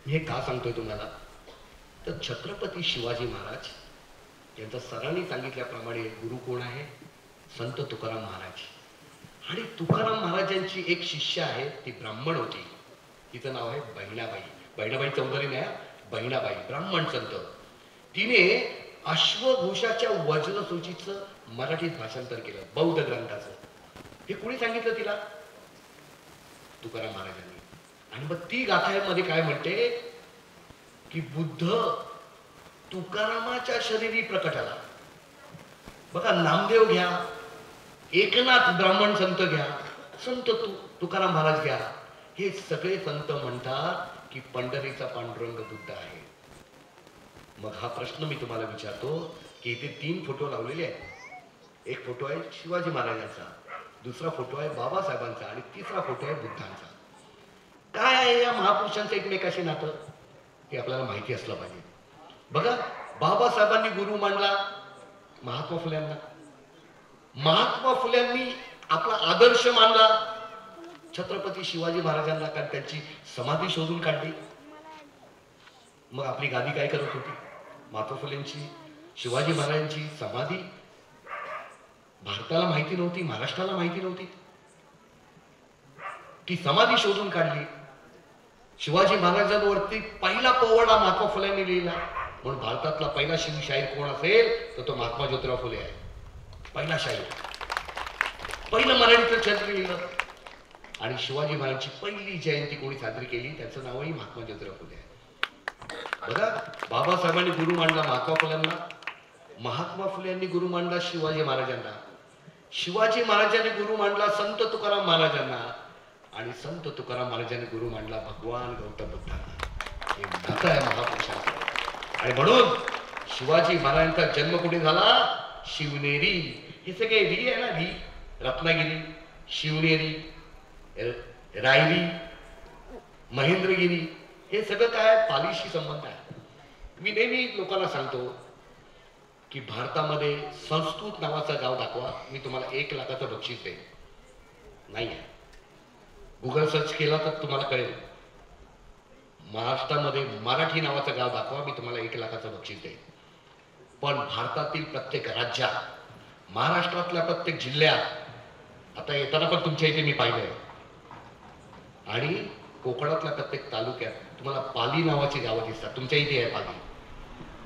हे का सांगतोय तुम्हाला तर छत्रपती शिवाजी महाराज यांचा सरांनी सांगितल्याप्रमाणे गुरु कोण आहे, संत तुकाराम महाराज. आणि तुकाराम महाराजांची एक शिष्य आहे, ती ब्राह्मण होती, तिचं नाव आहे बहिणाबाई. बहिणाबाई चौधरी नाही, बहिणाबाई ब्राह्मण संत. तिने अश्वघोषाच्या वज्रसूचीचं मराठीत भाषांतर केलं, बौद्ध ग्रंथाचं. हे कुणी सांगितलं तिला, तुकाराम महाराजांनी. आणि मग ती गाथामध्ये काय म्हणते की बुद्ध तुकारामाच्या शरीरी प्रकट आला. बघा नामदेव घ्या, एकनाथ ब्राह्मण संत घ्या, संत तुकाराम महाराज घ्या, हे सगळे संत म्हणतात की पंढरीचा पांडुरंग बुद्ध आहे. मग हा प्रश्न मी तुम्हाला विचारतो की इथे 3 फोटो लावलेले आहेत. एक फोटो आहे शिवाजी महाराजांचा, दुसरा फोटो आहे बाबासाहेबांचा आणि तिसरा फोटो आहे बुद्धांचा. काय आहे या महापुरुषांचं एकमेकाशी नातं हे आपल्याला माहिती असलं पाहिजे. बघा बाबासाहेबांनी गुरु मानला महात्मा फुल्यांना, महात्मा फुल्यांनी आपला आदर्श मानला छत्रपती शिवाजी महाराजांना, कारण त्यांची समाधी शोधून काढली. मग आपली गादी काय करत होती, महात्मा फुलेंची शिवाजी महाराजांची समाधी भारताला माहिती नव्हती, महाराष्ट्राला माहिती नव्हती, ती समाधी शोधून काढली. शिवाजी महाराजांवरती पहिला पोवाडा महात्मा फुल्यांनी लिहिला, म्हणून भारतातला पहिला शिवशाहीर कोण असेल तर तो महात्मा ज्योतिराव फुले आहे. पहिला शाहीर, पहिलं मराठीचं चरित्र लिहिलं. आणि शिवाजी महाराजांची पहिली जयंती कोणी साजरी केली त्याचं नावही महात्मा ज्योतिराव फुले आहे. बघा बाबासाहेबांनी गुरु मानला महात्मा फुल्यांना, महात्मा फुले यांनी गुरु मानला शिवाजी महाराजांना, शिवाजी महाराजांनी गुरु मानला संत तुकाराम महाराजांना आणि संत तुकाराम महाराजांनी गुरु मानला भगवान गौतम बुद्धांना. हे नातं आहे महापुरुषांचं. आणि म्हणून शिवाजी महाराजांचा जन्म कुठे झाला, शिवनेरी. हे सगळे री आहे ना, री, रत्नागिरी, शिवनेरी, रायरी, महेंद्रगिरी, हे सगळं काय पालीशी संबंध आहे. मी नेहमी लोकांना सांगतो की भारतामध्ये संस्कृत नावाचं गाव दाखवा, मी तुम्हाला 1 लाखाचं बक्षीस देईन. नाही आहे, गुगल सर्च केला तर तुम्हाला कळेल. महाराष्ट्रामध्ये मराठी नावाचं गाव दाखवा, मी तुम्हाला 1 लाखाचं बक्षीस देईन. पण भारतातील प्रत्येक राज्यात, महाराष्ट्रातल्या प्रत्येक जिल्ह्यात, आता येताना पण तुमच्या इथे मी पाहिलंय, आणि कोकणातल्या प्रत्येक तालुक्यात तुम्हाला पाली नावाची गावं दिसतात. तुमच्या इथे आहे पाली.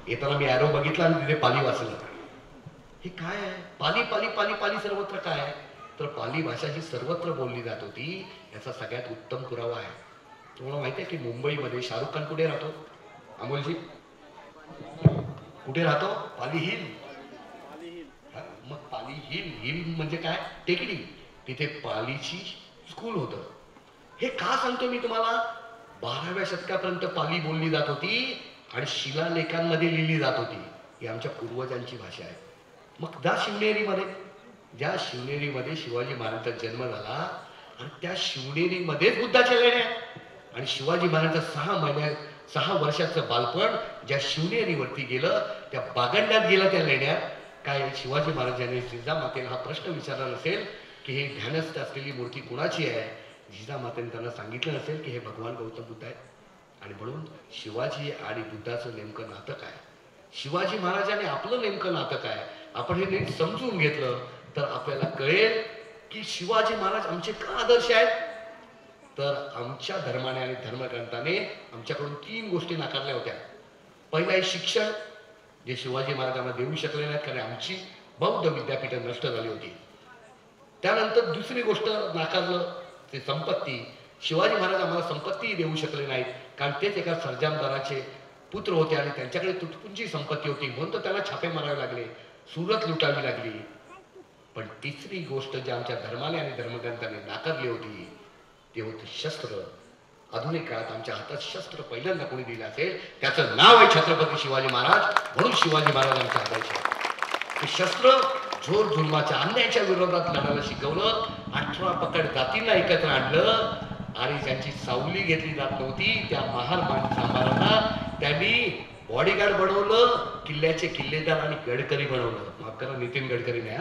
येताना मी ॲरो बघितला आणि तिथे पाली वाचलं. हे काय आहे? पाली पाली पाली पाली सर्वत्र काय आहे? तर पाली भाषा ही सर्वत्र बोलली जात होती, याचा सगळ्यात उत्तम पुरावा आहे. तुम्हाला माहिती आहे की मुंबईमध्ये शाहरुख खान कुठे राहतो? अमोलजी कुठे राहतो? पाली हिल. मग पाली हिल, हिल म्हणजे काय? टेकडी. तिथे पालीची स्कूल होतं. हे का सांगतो मी तुम्हाला? 12व्या शतकापर्यंत पाली बोलली जात होती आणि शिलालेखांमध्ये लिहिली जात होती. ही आमच्या पूर्वजांची भाषा आहे. मग ज्या शिवनेरीमध्ये शिवाजी महाराजांचा जन्म झाला आणि त्या शिवनेरीमध्येच बुद्धाच्या लेण्या, आणि शिवाजी महाराजांचं 6 वर्षाचं बालपण ज्या शिवनेरीवरती गेलं, त्या बागंड्यात गेलं, त्या लेण्यात. काय शिवाजी महाराजांनी जिजामातेला हा प्रश्न विचारला नसेल की हे ध्यानस्थ असलेली मूर्ती कुणाची आहे? जिजामातेने त्यांना सांगितलं नसेल की हे भगवान गौतम बुद्ध आहेत. आणि म्हणून शिवाजी आणि बुद्धाचं नेमकं नातं काय, शिवाजी महाराजांनी आपलं नेमकं नातं काय, आपण हे नीट समजून घेतलं तर आपल्याला कळेल की शिवाजी महाराज आमचे का आदर्श आहेत. तर आमच्या धर्माने आणि धर्मग्रंथाने आमच्याकडून 3 गोष्टी नाकारल्या होत्या. पहिला आहे शिक्षण, जे शिवाजी महाराजांना देऊ शकले नाहीत कारण आमची बौद्ध विद्यापीठं नष्ट झाली होती. त्यानंतर दुसरी गोष्ट नाकारलं ते संपत्ती. शिवाजी महाराज आम्हाला संपत्तीही देऊ शकले नाहीत कारण तेच एका सरजामदाराचे पुत्र होते आणि त्यांच्याकडे तुटपुंजी संपत्ती होती, म्हणून तर त्याला छापे मारावे लागले, सुरत लुटावी लागली. पण तिसरी गोष्ट जी आमच्या धर्माने आणि धर्मग्रंथाने नाकारली होती ते होते शस्त्र. आधुनिक काळात आमच्या हातात शस्त्र पहिल्यांदा कोणी दिलं असेल त्याचं नाव आहे छत्रपती शिवाजी महाराज. म्हणून शिवाजी महाराज आमच्या आदर्श आहे. शस्त्र झोर जुलमाच्या अन्यायाच्या विरोधात लढायला शिकवलं, 18 पकड जातींना एकत्र आणलं आणि ज्यांची सावली घेतली जात नव्हती त्या महार सांभारांना त्यांनी बॉडीगार्ड बनवलं, किल्ल्याचे किल्लेदार आणि गडकरी बनवलं. माफ करा, नितीन गडकरी नाही,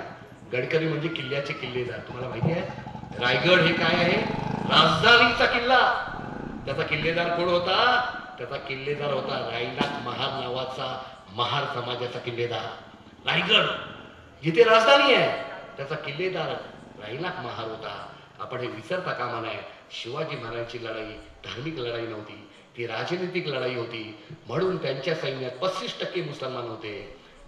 गडकरी म्हणजे किल्ल्याचे किल्लेदार. तुम्हाला माहिती आहे रायगड हे काय आहे? राजधानीचा किल्ला. त्याचा किल्लेदार कोण होता? त्याचा किल्लेदार होता रायनाथ महार नावाचा महार समाजाचा किल्लेदार. रायगड जिथे राजधानी आहे त्याचा किल्लेदार रायनाथ महार होता. आपण हे विसरता कामा नये. शिवाजी महाराजांची लढाई धार्मिक लढाई नव्हती, ती राजनैतिक लढाई होती. म्हणून त्यांच्या सैन्यात 35% मुसलमान होते,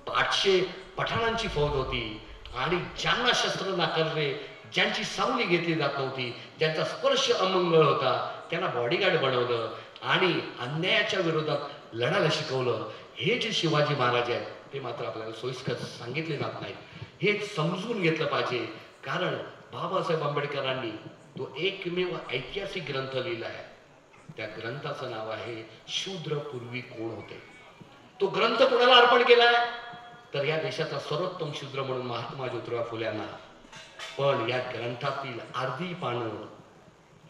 800 पठाणांची फौज होती आणि ज्यांना शस्त्र नाकारले, ज्यांची सावली घेतली जात नव्हती, ज्यांचा स्पर्श अमंगळ होता, त्यांना बॉडीगार्ड बनवलं आणि अन्यायाच्या विरोधात लढायला शिकवलं. हे जे शिवाजी महाराज आहेत ते मात्र आपल्याला सोयीस्कर सांगितले जात नाहीत. हे समजून घेतलं पाहिजे. कारण बाबासाहेब आंबेडकरांनी तो एकमेव ऐतिहासिक ग्रंथ लिहिला आहे. त्या ग्रंथाचं नाव आहे शूद्र पूर्वी कोण होते. तो ग्रंथ कोणाला अर्पण केलाय? तर या देशाचा सर्वोत्तम शूद्र म्हणून महात्मा ज्योतिराव फुले यांना. पण या ग्रंथातील अर्धी पानं,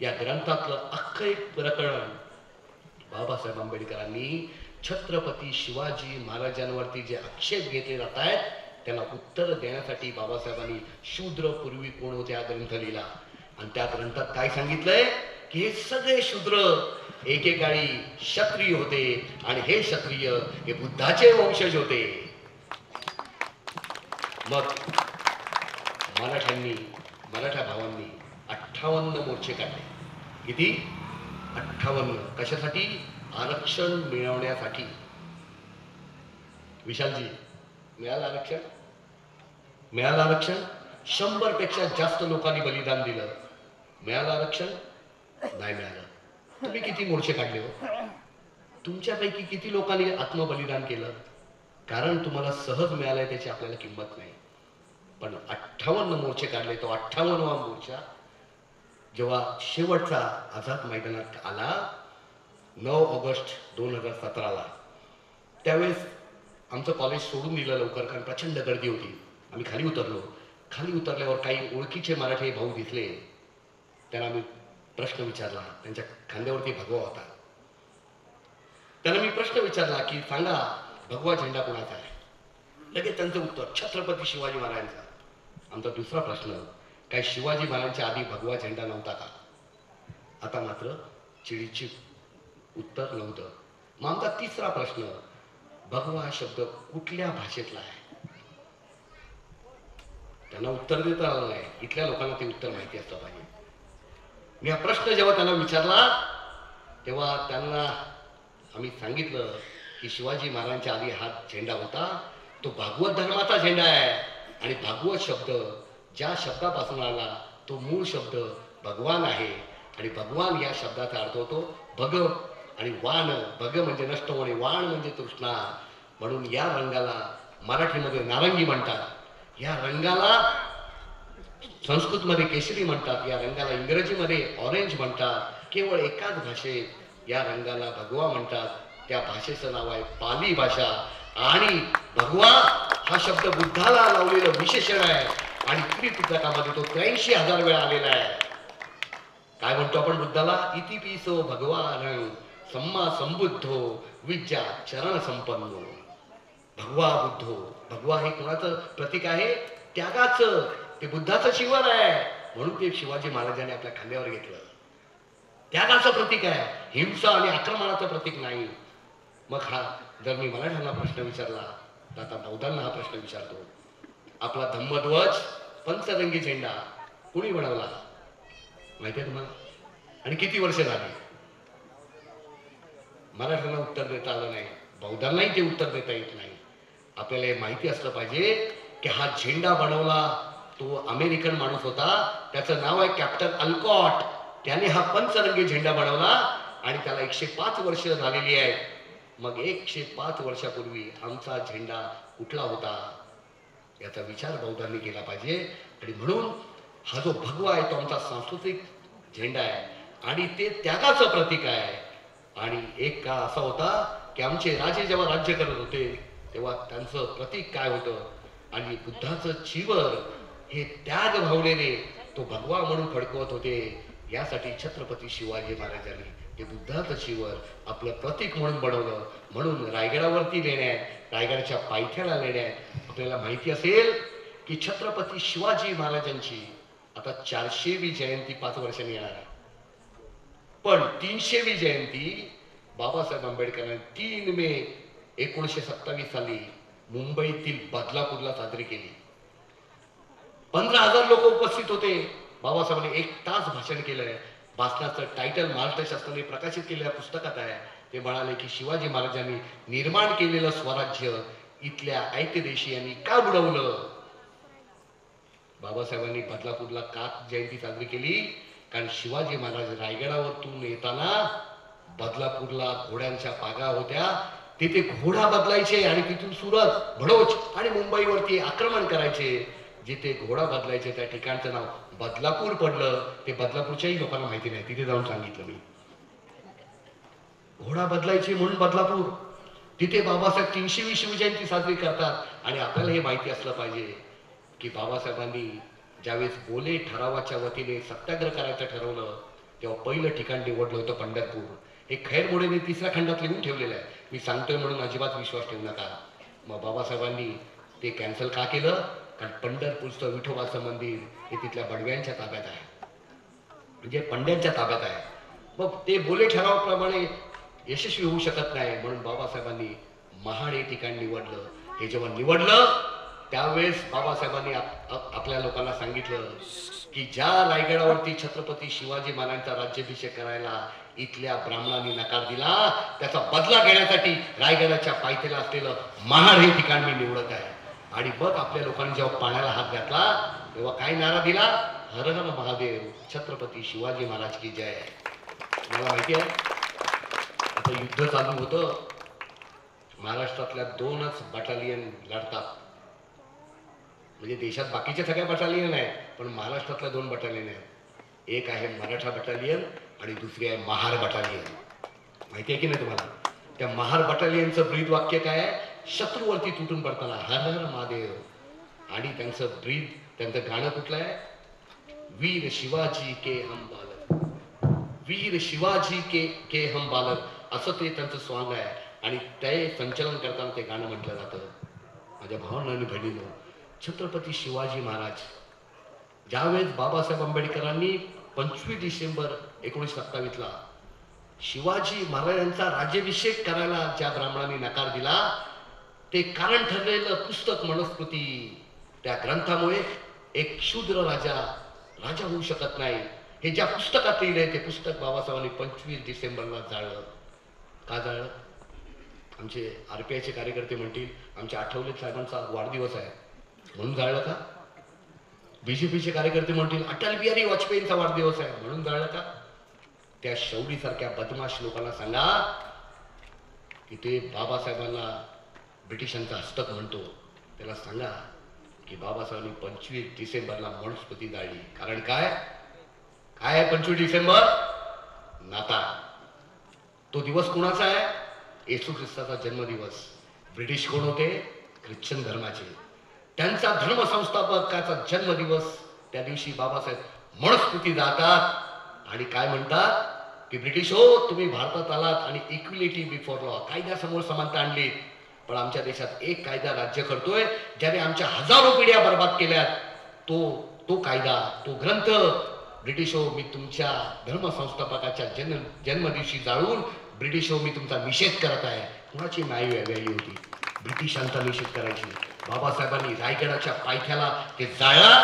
या ग्रंथातलं अख्खं एक प्रकरण बाबासाहेब आंबेडकरांनी छत्रपती शिवाजी महाराजांवरती जे आक्षेप घेतले जात आहेत त्यांना उत्तर देण्यासाठी बाबासाहेबांनी शूद्र पूर्वी कोण होते हा ग्रंथ लिहिला. आणि त्या ग्रंथात काय सांगितलंय की हे सगळे शूद्र एकेकाळी क्षत्रिय होते आणि हे क्षत्रिय हे बुद्धाचे वंशज होते. मग मराठा भावांनी 58 मोर्चे काढले. किती? 58. कशासाठी? आरक्षण मिळवण्यासाठी. विशालजी, मिळालं आरक्षण? मिळालं आरक्षण? 100 पेक्षा जास्त लोकांनी बलिदान दिलं. मिळालं आरक्षण? नाही मिळालं. तुम्ही किती मोर्चे काढले हो? तुमच्यापैकी किती लोकांनी आत्मबलिदान केलं? कारण तुम्हाला सहज मिळालंय त्याची आपल्याला किंमत नाही. पण 58 मोर्चे काढले. तो 58वा मोर्चा जेव्हा शेवटचा आझाद मैदानात आला 9 ऑगस्ट 2017ला, त्यावेळेस आमचं कॉलेज सोडून दिलं लवकर कारण प्रचंड गर्दी होती. आम्ही खाली उतरलो. खाली उतरल्यावर काही ओळखीचे मराठी भाऊ दिसले. त्यांना आम्ही प्रश्न विचारला. त्यांच्या खांद्यावरती भगवा होता. त्यांना मी प्रश्न विचारला की सांगा भगवा झेंडा कोणाचा आहे? लगेच त्यांचं उत्तर छत्रपती शिवाजी महाराजांचा. आमचा दुसरा प्रश्न, काय शिवाजी महाराजांच्या आधी भगवा झेंडा नव्हता का? आता मात्र चिडीची उत्तर नव्हतं. मग आमचा तिसरा प्रश्न, भगवा हा शब्द कुठल्या भाषेतला आहे? त्यांना उत्तर देता आलं नाही. इथल्या लोकांना ते उत्तर माहिती असलं पाहिजे. मी हा प्रश्न जेव्हा त्यांना विचारला तेव्हा त्यांना आम्ही सांगितलं की शिवाजी महाराजांच्या आधी हा झेंडा होता तो भागवत धर्माचा झेंडा आहे आणि भागवत शब्द ज्या शब्दापासून आला तो मूळ शब्द भगवान आहे आणि भगवान या शब्दाचा अर्थ होतो भग आणि वाण. भग म्हणजे नष्ट होणे, वाण म्हणजे तृष्णा. म्हणून या रंगाला मराठीमध्ये नारंगी म्हणतात, या रंगाला संस्कृतमध्ये केशरी म्हणतात, या रंगाला इंग्रजीमध्ये ऑरेंज म्हणतात. केवळ एकाच भाषेत या रंगाला भगवा म्हणतात. त्या भाषेचं नाव आहे पाली भाषा. आणि भगवा हा शब्द बुद्धाला लावलेलं विशेषण आहे आणि त्रिपिटकामध्ये तो 83,000 वेळा आलेला आहे. काय म्हणतो आपण बुद्धाला? इति पिसो भगवान सम्मा संबुद्धो विद्या चरण संपन्नो. भगवा बुद्धो, भगवा हे कोणाचं प्रतीक आहे? त्यागाचं. ते बुद्धाचं शिवण आहे म्हणून ते शिवाजी महाराजांनी आपल्या खांद्यावर घेतलं. त्यागाचं प्रतीक आहे, हिंसा आणि आक्रमणाचं प्रतीक नाही. मग हा जर मी मराठ्यांना प्रश्न विचारला तर आता बौद्धांना हा प्रश्न विचारतो. आपला धम्मध्वज पंचरंगी झेंडा कुणी बनवला माहिती आहे तुम्हाला? आणि किती वर्ष झाली? मराठ्यांना उत्तर देता आलं नाही, बौद्धांनाही ते उत्तर देता येत नाही. आपल्याला हे माहिती असलं पाहिजे की हा झेंडा बनवला तो अमेरिकन माणूस होता, त्याचं नाव आहे कॅप्टन अल्कॉट. त्याने हा पंचरंगी झेंडा बनवला आणि त्याला 105 वर्ष झालेली आहेत. मग 105 वर्षापूर्वी आमचा झेंडा कुठला होता याचा विचार बौद्धांनी केला पाहिजे. आणि म्हणून हा जो भगवा आहे तो आमचा सांस्कृतिक झेंडा आहे आणि ते त्यागाचं प्रतीक आहे. आणि एक काळ असा होता की आमचे राजे जेव्हा राज्य करत होते तेव्हा त्यांचं प्रतीक काय होतं आणि बुद्धाचं चिवर हे त्याग भावनेने तो भगवा म्हणून फडकवत होते. यासाठी छत्रपती शिवाजी महाराजांनी हे बुद्धाचं चिवर आपलं प्रतीक म्हणून बनवलं. म्हणून रायगडावरती लेण्यात, रायगडाच्या पायथ्याला लेण्यात आपल्याला माहिती असेल की छत्रपती शिवाजी महाराजांची आता 400वी जयंती 5 वर्षांनी येणार आहे. पण 300वी जयंती बाबासाहेब आंबेडकरांनी 3 मे 1927 साली मुंबईतील बदलापूरला साजरी केली. 15,000 लोक उपस्थित होते. बाबासाहेबांनी 1 तास भाषण केलंय. भाषणाचं टायटल महाराष्ट्र शासनाने प्रकाशित केलेल्या पुस्तकात आहे. ते म्हणाले की शिवाजी महाराजांनी निर्माण केलेलं स्वराज्य इथल्या ऐक्यदेशीयांनी का बुडवलं? बाबासाहेबांनी बदलापूरला का जयंती साजरी केली? कारण शिवाजी महाराज रायगडावरतून येताना बदलापूरला घोड्यांच्या पागा होत्या, तिथे घोडा बदलायचे आणि तिथून सुरत, भडोच आणि मुंबईवरती आक्रमण करायचे. जिथे घोडा बदलायचे त्या ठिकाणचं नाव बदलापूर पडलं. ते बदलापूरच्याही लोकांना माहिती नाही, तिथे जाऊन सांगितलं मी. घोडा बदलायचे म्हणून बदलापूर. तिथे बाबासाहेब 300वी शिवजयंती साजरी करतात. आणि आपल्याला हे माहिती असलं पाहिजे की बाबासाहेबांनी ज्यावेळेस बोले ठरावाच्या वतीने सत्याग्रह करायचं ठरवलं तेव्हा पहिलं ठिकाण निवडलं होतं पंढरपूर. हे खैर मोडेने 3ऱ्या खंडात लिहून ठेवलेलं आहे. मी सांगतोय म्हणून अजिबात विश्वास ठेवू नका. मग बाबासाहेबांनी ते कॅन्सल का केलं? कारण पंढरपूरचं विठोबाचं मंदिर हे तिथल्या बडव्यांच्या ताब्यात आहे, म्हणजे पंड्यांच्या ताब्यात आहे. मग ते बोले ठरावाप्रमाणे यशस्वी होऊ शकत नाही म्हणून बाबासाहेबांनी महाड हे ठिकाण निवडलं. हे जेव्हा निवडलं त्यावेळेस बाबासाहेबांनी आपल्या लोकांना सांगितलं की ज्या रायगडावरती छत्रपती शिवाजी महाराजांचा राज्याभिषेक करायला इथल्या ब्राह्मणांनी नकार दिला त्याचा बदला घेण्यासाठी रायगडाच्या पायथ्याला असलेलं महाड हे ठिकाण मी निवडत आहे. आणि मग आपल्या लोकांनी जेव्हा पाण्याला हात घातला तेव्हा काय नारा दिला? हर हर महादेव, छत्रपती शिवाजी महाराज की जय. मला माहिती आहे आता युद्ध चालू होतं, महाराष्ट्रातल्या 2च बटालियन लढतात. म्हणजे देशात बाकीच्या सगळ्या बटालियन आहेत पण महाराष्ट्रातल्या 2 बटालियन आहेत. एक आहे मराठा बटालियन आणि दुसरी आहे महार बटालियन. माहिती आहे की नाही तुम्हाला? त्या महार बटालियनचं ब्रीद वाक्य काय आहे? शत्रूवरती तुटून पडताना हर हर महादेव. आणि त्यांचं ब्रीद, त्यांचं गाणं कुठलं आहे? वीर शिवाजी के हम बालक, वीर शिवाजी के हम बालक, असं ते त्यांचं सॉंग आहे. आणि ते संचलन करताना ते गाणं म्हटलं जातं. माझ्या भावांना आणि बहिणींनो, छत्रपती शिवाजी महाराज ज्यावेळेस बाबासाहेब आंबेडकरांनी 25 डिसेंबर 1927 शिवाजी महाराजांचा राज्याभिषेक करायला ज्या ब्राह्मणांनी नकार दिला ते कारण ठरलेलं पुस्तक मनुस्मृती, त्या ग्रंथामुळे एक शूद्र राजा राजा होऊ शकत नाही. हे ज्या पुस्तकात लिहिलंय ते पुस्तक बाबासाहेबांनी 25 डिसेंबरला जाळलं. का जाळलं? आमचे RPIचे कार्यकर्ते म्हणतील आमच्या आठवले साहेबांचा वाढदिवस आहे म्हणून जाळलं का? BJPचे कार्यकर्ते म्हणतील अटल बिहारी वाजपेयींचा वाढदिवस आहे म्हणून जाळलं का? त्या शौरीसारख्या बदमाश लोकांना सांगा की ते बाबासाहेबांना ब्रिटिशांचा हस्तक म्हणतो, त्याला सांगा की बाबासाहेबांनी 25 डिसेंबरला मनुस्मृती जाळली. कारण काय काय आहे 25 डिसेंबर? नाता. तो दिवस कुणाचा आहे? येशू ख्रिस्ताचा जन्मदिवस. ब्रिटिश कोण होते? ख्रिश्चन धर्माचे. त्यांचा धर्मसंस्थापकाचा जन्मदिवस त्या दिवशी बाबासाहेब मनुस्मृती जातात आणि काय म्हणतात की ब्रिटिश हो तुम्ही भारतात आलात आणि इक्विलिटी बिफोर लॉ, कायद्यासमोर समानता आणली, पण आमच्या देशात एक कायदा राज्य करतोय ज्याने आमच्या हजारो पिढ्या बर्बाद केल्यात. तो कायदा, तो ग्रंथ ब्रिटिश हो मी तुमच्या धर्मसंस्थापकाच्या जन्मदिवशी जाळून ब्रिटिश हो मी तुमचा निषेध करत आहे. कुणाची माय व्हॅल्यू होती? ब्रिटिशांचा निषेध करायची. बाबासाहेबांनी रायगडाच्या पायथ्याला ते जाळला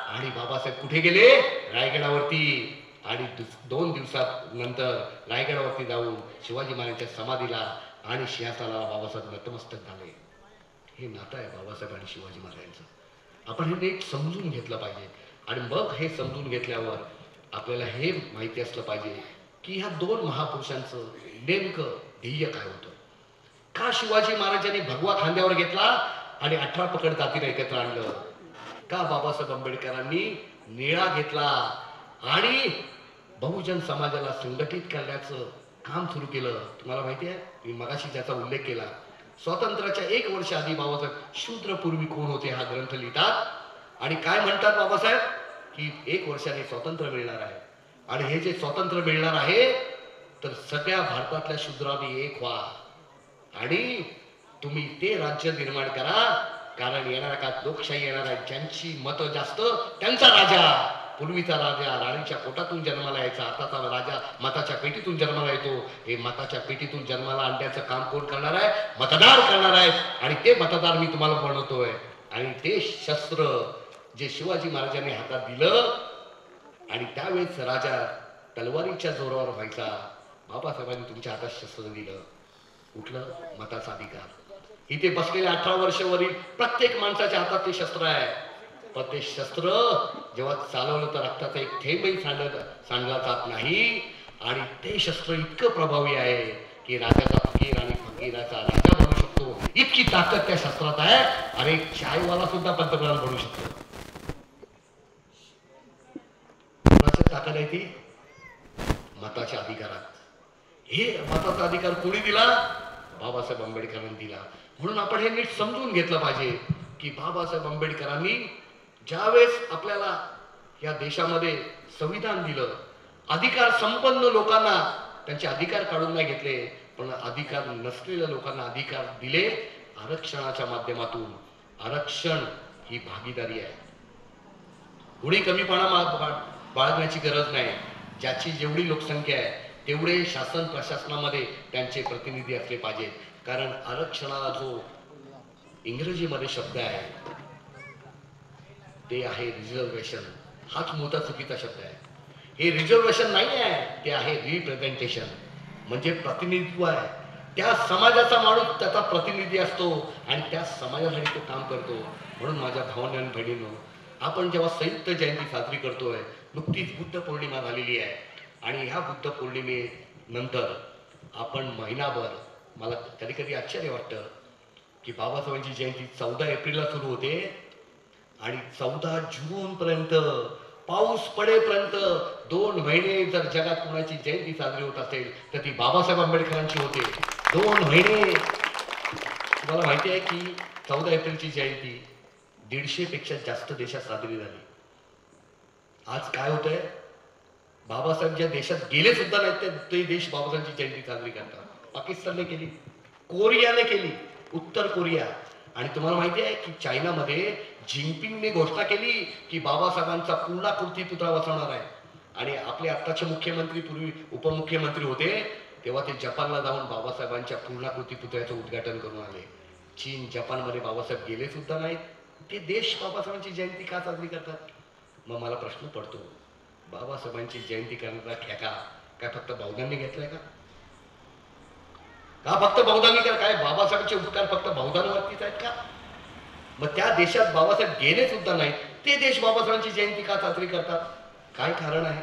आणि बाबासाहेब कुठे गेले? रायगडावरती. आणि 2 दिवसानंतर रायगडावरती जाऊन शिवाजी महाराजांच्या समाधीला आणि सिंहासनाला बाबासाहेब नतमस्तक झाले. हे नातं आहे बाबासाहेब आणि शिवाजी महाराजांचं. आपण हे नीट समजून घेतलं पाहिजे. आणि मग हे समजून घेतल्यावर आपल्याला हे माहिती असलं पाहिजे की ह्या 2 महापुरुषांचं नेमकं ध्येय काय होतं. का शिवाजी महाराजांनी भगवा खांद्यावर घेतला आणि 18 पकड जातीला एकत्र आणलं? का बाबासाहेब आंबेडकरांनी निळा घेतला आणि बहुजन समाजाला संघटित करण्याचं काम सुरू केलं? तुम्हाला माहिती आहे, मी मगाशी ज्याचा उल्लेख केला, स्वातंत्र्याच्या 1 वर्ष आधी बाबासाहेब शूद्रपूर्वी कोण होते हा ग्रंथ लिहितात आणि काय म्हणतात बाबासाहेब की 1 वर्षाने स्वातंत्र्य मिळणार आहे आणि हे जे स्वातंत्र्य मिळणार आहे तर सगळ्या भारतातल्या शूद्रांनी एक व्हा आणि तुम्ही ते राज्य निर्माण करा, कारण येणाऱ्या काळात लोकशाही येणार आहे. ज्यांची मतं जास्त त्यांचा राजा. पूर्वीचा राजा राणीच्या पोटातून जन्माला यायचा, आताचा राजा मताच्या पेटीतून जन्माला येतो. हे मताच्या पेटीतून जन्माला आणण्याचं काम कोण करणार आहे? मतदार करणार आहे. आणि ते मतदार मी तुम्हाला बनवतोय. आणि ते शस्त्र जे शिवाजी महाराजांनी हातात दिलं आणि त्यावेळेस राजा तलवारीच्या जोरावर व्हायचा, बाबासाहेबांनी तुमच्या हातात शस्त्र दिलं. कुठलं? मताचा अधिकार. इथे बसलेले 18 वर्षावरील प्रत्येक माणसाच्या हातात ते शस्त्र आहे. पण ते शस्त्र जेव्हा चालवलं तर रक्ताचा एक थेंबही सांडला जात नाही. आणि ते शस्त्र इतकं प्रभावी आहे की राजाचा फकीर आणि फकीराचा राजा बनू शकतो. इतकी ताकद त्या शस्त्रात आहे. अरे चायवाला सुद्धा पंतप्रधान बनू शकतो. कोणाची ताकद आहे ती? मताच्या अधिकारात. हे मताचा अधिकार कोणी दिला? बाबासाहेब आंबेडकरांनी दिला. म्हणून आपण हे नीट समजून घेतलं पाहिजे की बाबासाहेब आंबेडकरांनी ज्यावेळेस आपल्याला या देशामध्ये संविधान दिलं, अधिकार संपन्न लोकांना त्यांचे अधिकार काढून नाही घेतले, पण अधिकार नसलेल्या लोकांना अधिकार दिले आरक्षणाच्या माध्यमातून. आरक्षण ही भागीदारी आहे. कुणी कमीपणा बाळगण्याची गरज नाही. ज्याची जेवढी लोकसंख्या आहे तेवढे शासन प्रशासनामध्ये त्यांचे प्रतिनिधी असले पाहिजेत. कारण आरक्षणाला जो इंग्रजीमध्ये शब्द आहे ते आहे रिझर्वेशन. हाच मोठा चुकीचा शब्द आहे. हे रिझर्वेशन नाही आहे, ते आहे रिप्रेझेंटेशन, म्हणजे प्रतिनिधित्व आहे. त्या समाजाचा माणूस त्याचा प्रतिनिधी असतो आणि त्या समाजासाठी तो काम करतो. म्हणून माझ्या भावांनो आणि बहिणींनो, आपण जेव्हा संयुक्त जयंती साजरी करतोय, नुकतीच बुद्ध पौर्णिमा झालेली आहे आणि ह्या बुद्ध पौर्णिमेनंतर आपण महिनाभर, मला कधी कधी आश्चर्य वाटतं की बाबासाहेबांची जयंती 14 एप्रिलला सुरू होते आणि 14 जूनपर्यंत पाऊस पडेपर्यंत 2 महिने जर जगात कोणाची जयंती साजरी होत असेल तर ती बाबासाहेब आंबेडकरांची होते. 2 महिने. तुम्हाला माहिती आहे की 14 एप्रिलची जयंती 150 पेक्षा जास्त देशात साजरी झाली. आज काय होतंय? बाबासाहेब ज्या देशात गेले सुद्धा नाहीत ते देश बाबासाहेबांची जयंती साजरी करतात. पाकिस्तानने केली, कोरियाने केली, उत्तर कोरिया. आणि तुम्हाला माहिती आहे की चायनामध्ये जिनपिंगने घोषणा केली की बाबासाहेबांचा पूर्णाकृती पुतळा बसवणार आहे. आणि आपले आत्ताचे मुख्यमंत्री, पूर्वी उपमुख्यमंत्री होते, तेव्हा ते जपानला जाऊन बाबासाहेबांच्या पूर्णाकृती पुतळ्याचं उद्घाटन करून आले. चीन जपानमध्ये बाबासाहेब गेले सुद्धा नाहीत, ते देश बाबासाहेबांची जयंती का साजरी करतात? मग मला प्रश्न पडतो, बाबासाहेबांची जयंती करण्याचा ठेका काय फक्त बौद्धांनी घेतलाय का? फक्त बौद्धांनी काय बाबासाहेबांचे उपकार फक्त बौद्धांवरतीच आहेत का? मग त्या देशात बाबासाहेब गेले सुद्धा नाहीत, ते देश बाबासाहेबांची जयंती का साजरी करतात? काय कारण आहे?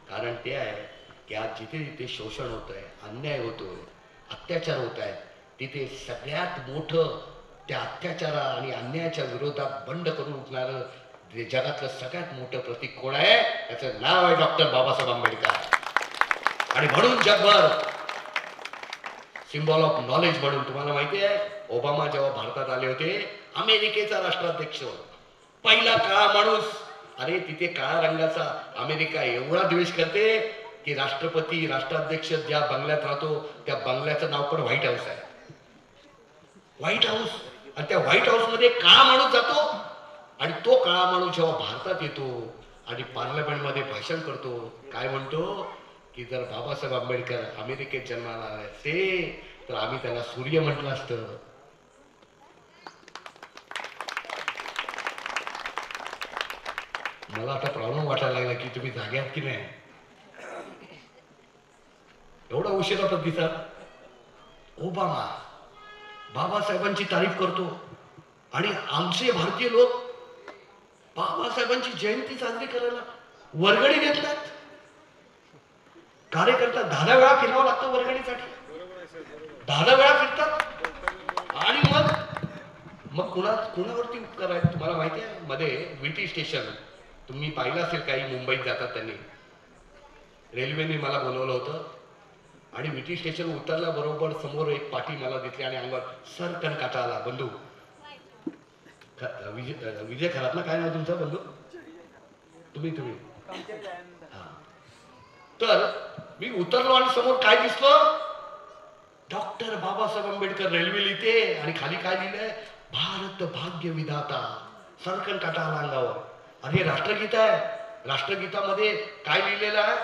कारण ते आहे की आज जिथे जिथे शोषण होत आहे, अन्याय होतोय, अत्याचार होत आहेत, तिथे सगळ्यात मोठं त्या अत्याचारा आणि अन्यायाच्या विरोधात बंड करून उठणारं जगातलं सगळ्यात मोठं प्रतीक कोण आहे? त्याचं नाव आहे डॉक्टर बाबासाहेब आंबेडकर. आणि म्हणून जगभर सिम्बॉल ऑफ नॉलेज म्हणून, तुम्हाला माहिती आहे ओबामा जेव्हा भारतात आले होते, अमेरिकेचा राष्ट्राध्यक्ष, पहिला काळा माणूस, अरे तिथे काळा रंगाचा अमेरिका एवढा द्वेष करते की राष्ट्रपती राष्ट्राध्यक्ष ज्या बंगल्यात राहतो त्या बंगल्याचं नाव पण व्हाईट हाऊस आहे. व्हाईट हाऊस, आणि त्या व्हाईट हाऊस मध्ये काळा माणूस जातो, आणि तो काळा माणूस जेव्हा भारतात येतो आणि पार्लमेंटमध्ये भाषण करतो, काय म्हणतो की जर बाबासाहेब आंबेडकर अमेरिकेत जन्माला आले असते तर आम्ही त्याला सूर्य म्हटलं असतं. मला आता प्रॉब्लेम वाटायला लागला की तुम्ही जागे आहात की नाही. एवढा उशिरा प्रतिसाद. ओबामा बाबासाहेबांची तारीफ करतो आणि आमचे भारतीय लोक बाबासाहेबांची जयंती साजरी करायला वर्गणी घेतल्यात. कार्यकर्ता 10 वेळा फिरावं लागतं वर्गणीसाठी, 10 वेळा फिरतात. आणि मग कुणावरती उपकार आहेत? तुम्हाला माहिती आहे मध्ये विटी स्टेशन तुम्ही पाहिलं असेल, काही मुंबईत जातात त्यांनी, रेल्वेने मला बोलवलं होतं आणि विटी स्टेशन उतरल्याबरोबर समोर एक पाटी मला दिसली आणि अंगावर सरकन काटा आला. बंधू विजय खरात ना, काय नाव तुमचं बंधू? तुम्ही हा. तर मी उतरलो आणि समोर काय दिसलं? डॉक्टर बाबासाहेब आंबेडकर रेल्वे लिहिते आणि खाली काय लिहिलंय? भारत भाग्य विधाता. सरकन काटा आला अंगावर. अरे राष्ट्रगीत आहे, राष्ट्रगीतामध्ये काय लिहिलेलं आहे?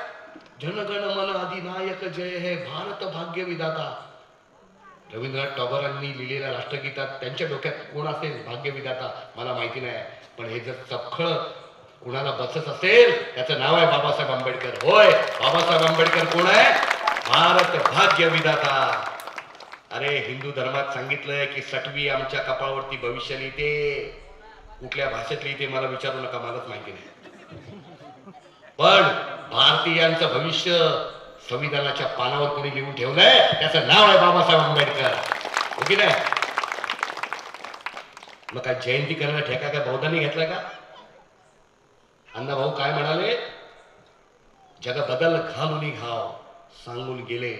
जनगण मन अधिनायक जय हे भारत भाग्य विधाता. रवींद्रनाथ टागोरांनी लिहिलेल्या राष्ट्रगीतात त्यांच्या डोक्यात कोण असेल भाग्य विधाता मला माहिती नाही, पण हे जर चपखळ कुणाला बसत असेल त्याचं नाव आहे बाबासाहेब आंबेडकर. होय, बाबासाहेब आंबेडकर कोण आहे? भारत भाग्य विधाता. अरे हिंदू धर्मात सांगितलंय की सटवी आमच्या कपाळावरती भविष्य लिहिते. कुठल्या भाषेत लिहिते मला विचारू नका, मलाच माहिती नाही. पण भारतीयांचं भविष्य संविधानाच्या पानावर कोणी लिहून ठेवलंय, त्याचं नाव आहे बाबासाहेब आंबेडकर. हो की नाही? मग काय जयंती करायला ठेका काय बौद्धांनी घेतला का? अण्णाभाऊ काय म्हणाले? जग बदल घालून घाव सांगून गेले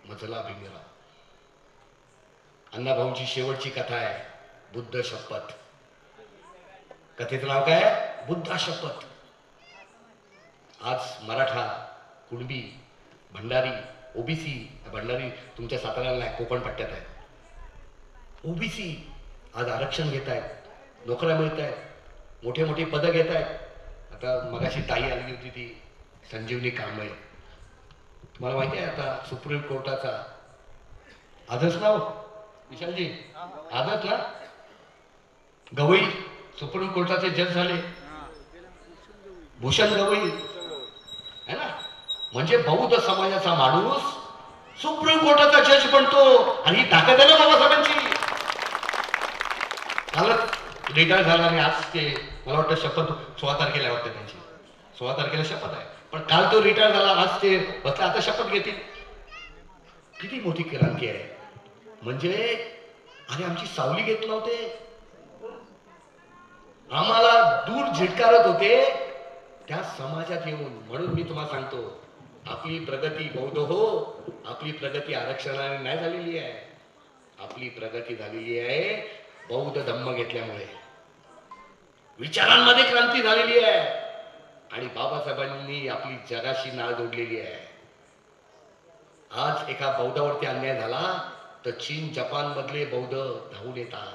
मजला भिंगरा. अण्णाभाऊंची शेवटची कथा आहे बुद्ध शपथ. कथेचं नाव काय? बुद्धा शपथ. आज मराठा, कुणबी, भंडारी, ओबीसी, भंडारी तुमच्या साताऱ्याला नाही, कोकण पट्ट्यात आहे. ओबीसी आज आरक्षण घेत आहेत, नोकऱ्या मिळत आहेत, मोठे मोठे पदं घेत आहेत. आता मगाशी ताई आली होती ती संजीवनी कांबळे, तुम्हाला माहिती आहे आता सुप्रीम कोर्टाचा आजच नाव विशालजी, आजच ना गवई सुप्रीम कोर्टाचे जज झाले, भूषण गवई है ना. म्हणजे बौद्ध समाजाचा माणूस सुप्रीम कोर्टाचा जज बनतो, आणि ही ताकद आहे ना बाबासाहेबांची. कालच रिटायर झाला आणि आज ते मला वाटतं शपथ 16 तारखेला वाटतं त्यांची, 16 तारखेला शपथ आहे, पण काल तो रिटायर झाला, आज ते बसला, आता शपथ घेतील. किती मोठी क्रांती आहे. म्हणजे अरे आमची सावली घेत नव्हते, आम्हाला दूर झिटकारत होते त्या समाजात येऊन. म्हणून मी तुम्हाला सांगतो, आपली प्रगती बौद्ध हो, आपली प्रगती आरक्षणाने नाही झालेली आहे, आपली प्रगती झालेली आहे बौद्ध धम्म घेतल्यामुळे. विचारांमध्ये क्रांती झालेली आहे आणि बाबासाहेबांनी आपली जगाशी नाळ जोडलेली आहे. आज एका बौद्धावरती अन्याय झाला तर चीन जपान मधले बौद्ध धावून येतात.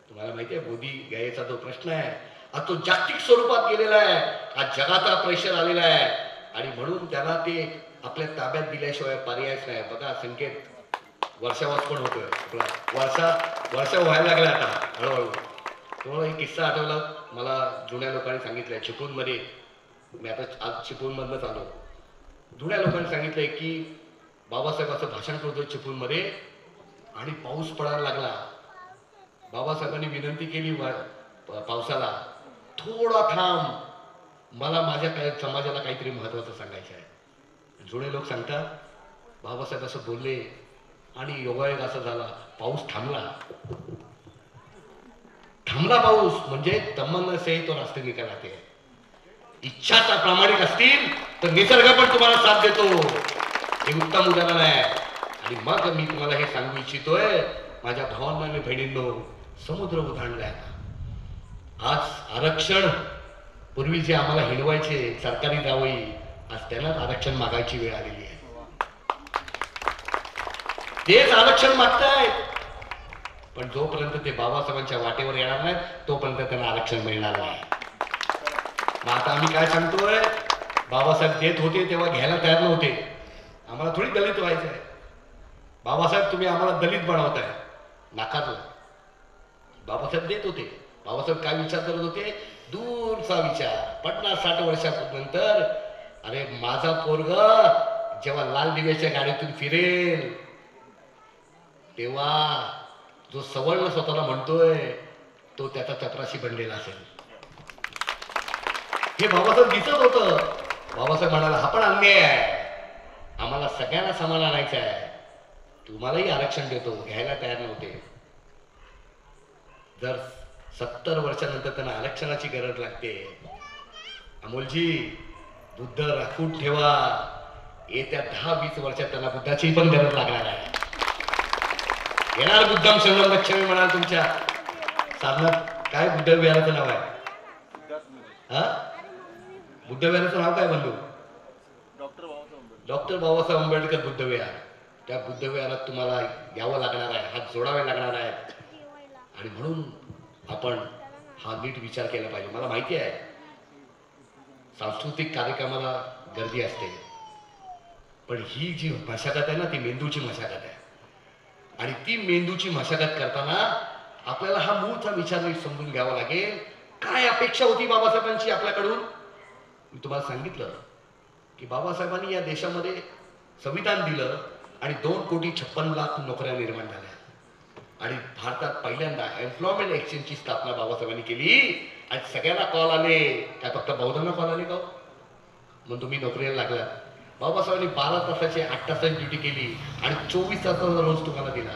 तुम्हाला माहिती आहे बोधी गयेचा जो प्रश्न आहे आज तो जागतिक स्वरूपात गेलेला आहे. आज जगाचा प्रेशर आलेला आहे आणि म्हणून त्याला ते आपल्या ताब्यात दिल्याशिवाय पर्यायच नाही. बघा संकेत वर्षावास पण होतोय आपला वर्षा व्हायला लागला आता हळूहळू. तुम्हाला एक किस्सा आठवला मला जुन्या लोकांनी सांगितलंय चिपळूणमध्ये. मी आता आज चिपळूणमधनंच आलो. जुन्या लोकांनी सांगितलंय की बाबासाहेब असं भाषण करतोय चिपळूणमध्ये आणि पाऊस पडायला लागला. बाबासाहेबांनी विनंती केली पावसाला, थोडा थांब, मला माझ्या काय समाजाला काहीतरी महत्वाचं सांगायचं आहे. जुने लोक सांगतात बाबासाहेब असं बोलले आणि योगायोग असा झाला, पाऊस थांबला. पाऊस म्हणजे तमन्ना से तो रास्ते निकाल आते हैं. इच्छाचा प्रामाणिक असतील तर निसर्ग पण तुम्हाला साथ देतो. हे उत्तम उदाहरण आहे. आणि मग मी तुम्हाला हे सांगू इच्छितोय माझ्या भावांना आणि बहिणींनो, समुद्र उधाणलाय. आज आरक्षण पूर्वी जे आम्हाला हिणवायचे सरकारी जावई, आज त्यांनाच आरक्षण मागायची वेळ आलेली आहे. तेच आरक्षण मागतायत. पण जोपर्यंत ते बाबासाहेबांच्या वाटेवर येणार नाही तोपर्यंत त्यांना आरक्षण मिळणार नाही. मग आता आम्ही काय सांगतोय, बाबासाहेब देत होते तेव्हा घ्यायला तयार नव्हते. आम्हाला थोडी दलित व्हायचं आहे. बाबासाहेब तुम्ही आम्हाला दलित बनवताय, नाकारलं. बाबासाहेब देत होते. बाबासाहेब काय विचार करत होते, दूरचा विचार. 50-60 वर्षानंतर अरे माझा पोरग जेव्हा लाल दिव्याच्या गाडीतून फिरेल तेव्हा जो सवर्ण स्वतःला म्हणतोय तो त्याचा चपराशी बनलेला असेल. हे बाबासाहेब दिसत होतं. बाबासाहेब म्हणाला हा पण अन्याय आहे, आम्हाला सगळ्यांना समान आणायचं आहे, तुम्हालाही आरक्षण देतो. घ्यायला तयार नव्हते. जर 70 वर्षानंतर त्यांना आरक्षणाची गरज लागते, अमोलजी बुद्ध राखून ठेवा. येत्या 10-20 वर्षात त्यांना बुद्धाची पण गरज लागणार आहे. येणार बुद्धम शरणम गच्छामि म्हणाल तुमच्या साधनात. काय बुद्ध विहाराचं नाव आहे? हा, बुद्ध विहाराचं नाव काय बंधू? डॉक्टर बाबासाहेब आंबेडकर बुद्ध विहार. त्या बुद्ध विहारात तुम्हाला यावं लागणार आहे, हात जोडावे लागणार आहेत. आणि म्हणून आपण हा नीट विचार केला पाहिजे. मला माहिती आहे सांस्कृतिक कार्यक्रमाला गर्दी असते, पण ही जी मशागत आहे ना ती मेंदूची मशागत आहे. आणि ती मेंदूची मशागत करताना आपल्याला हा मूळचा विचार नीट समजून घ्यावा लागेल. काय अपेक्षा होती बाबासाहेबांची आपल्याकडून? मी तुम्हाला सांगितलं की बाबासाहेबांनी या देशामध्ये संविधान दिलं आणि 2,56,00,000 नोकऱ्या निर्माण झाल्या. आणि भारतात पहिल्यांदा एम्प्लॉयमेंट एक्सचेंजची स्थापना बाबासाहेबांनी केली. आणि सगळ्यांना कॉल आले. काय फक्त बौद्धांना कॉल आले का? मग तुम्ही नोकरीला लागलात. बाबासाहेबांनी 12 तासाची 8 तासाची ड्युटी केली आणि 24 तासाचा रोज तुम्हाला दिला.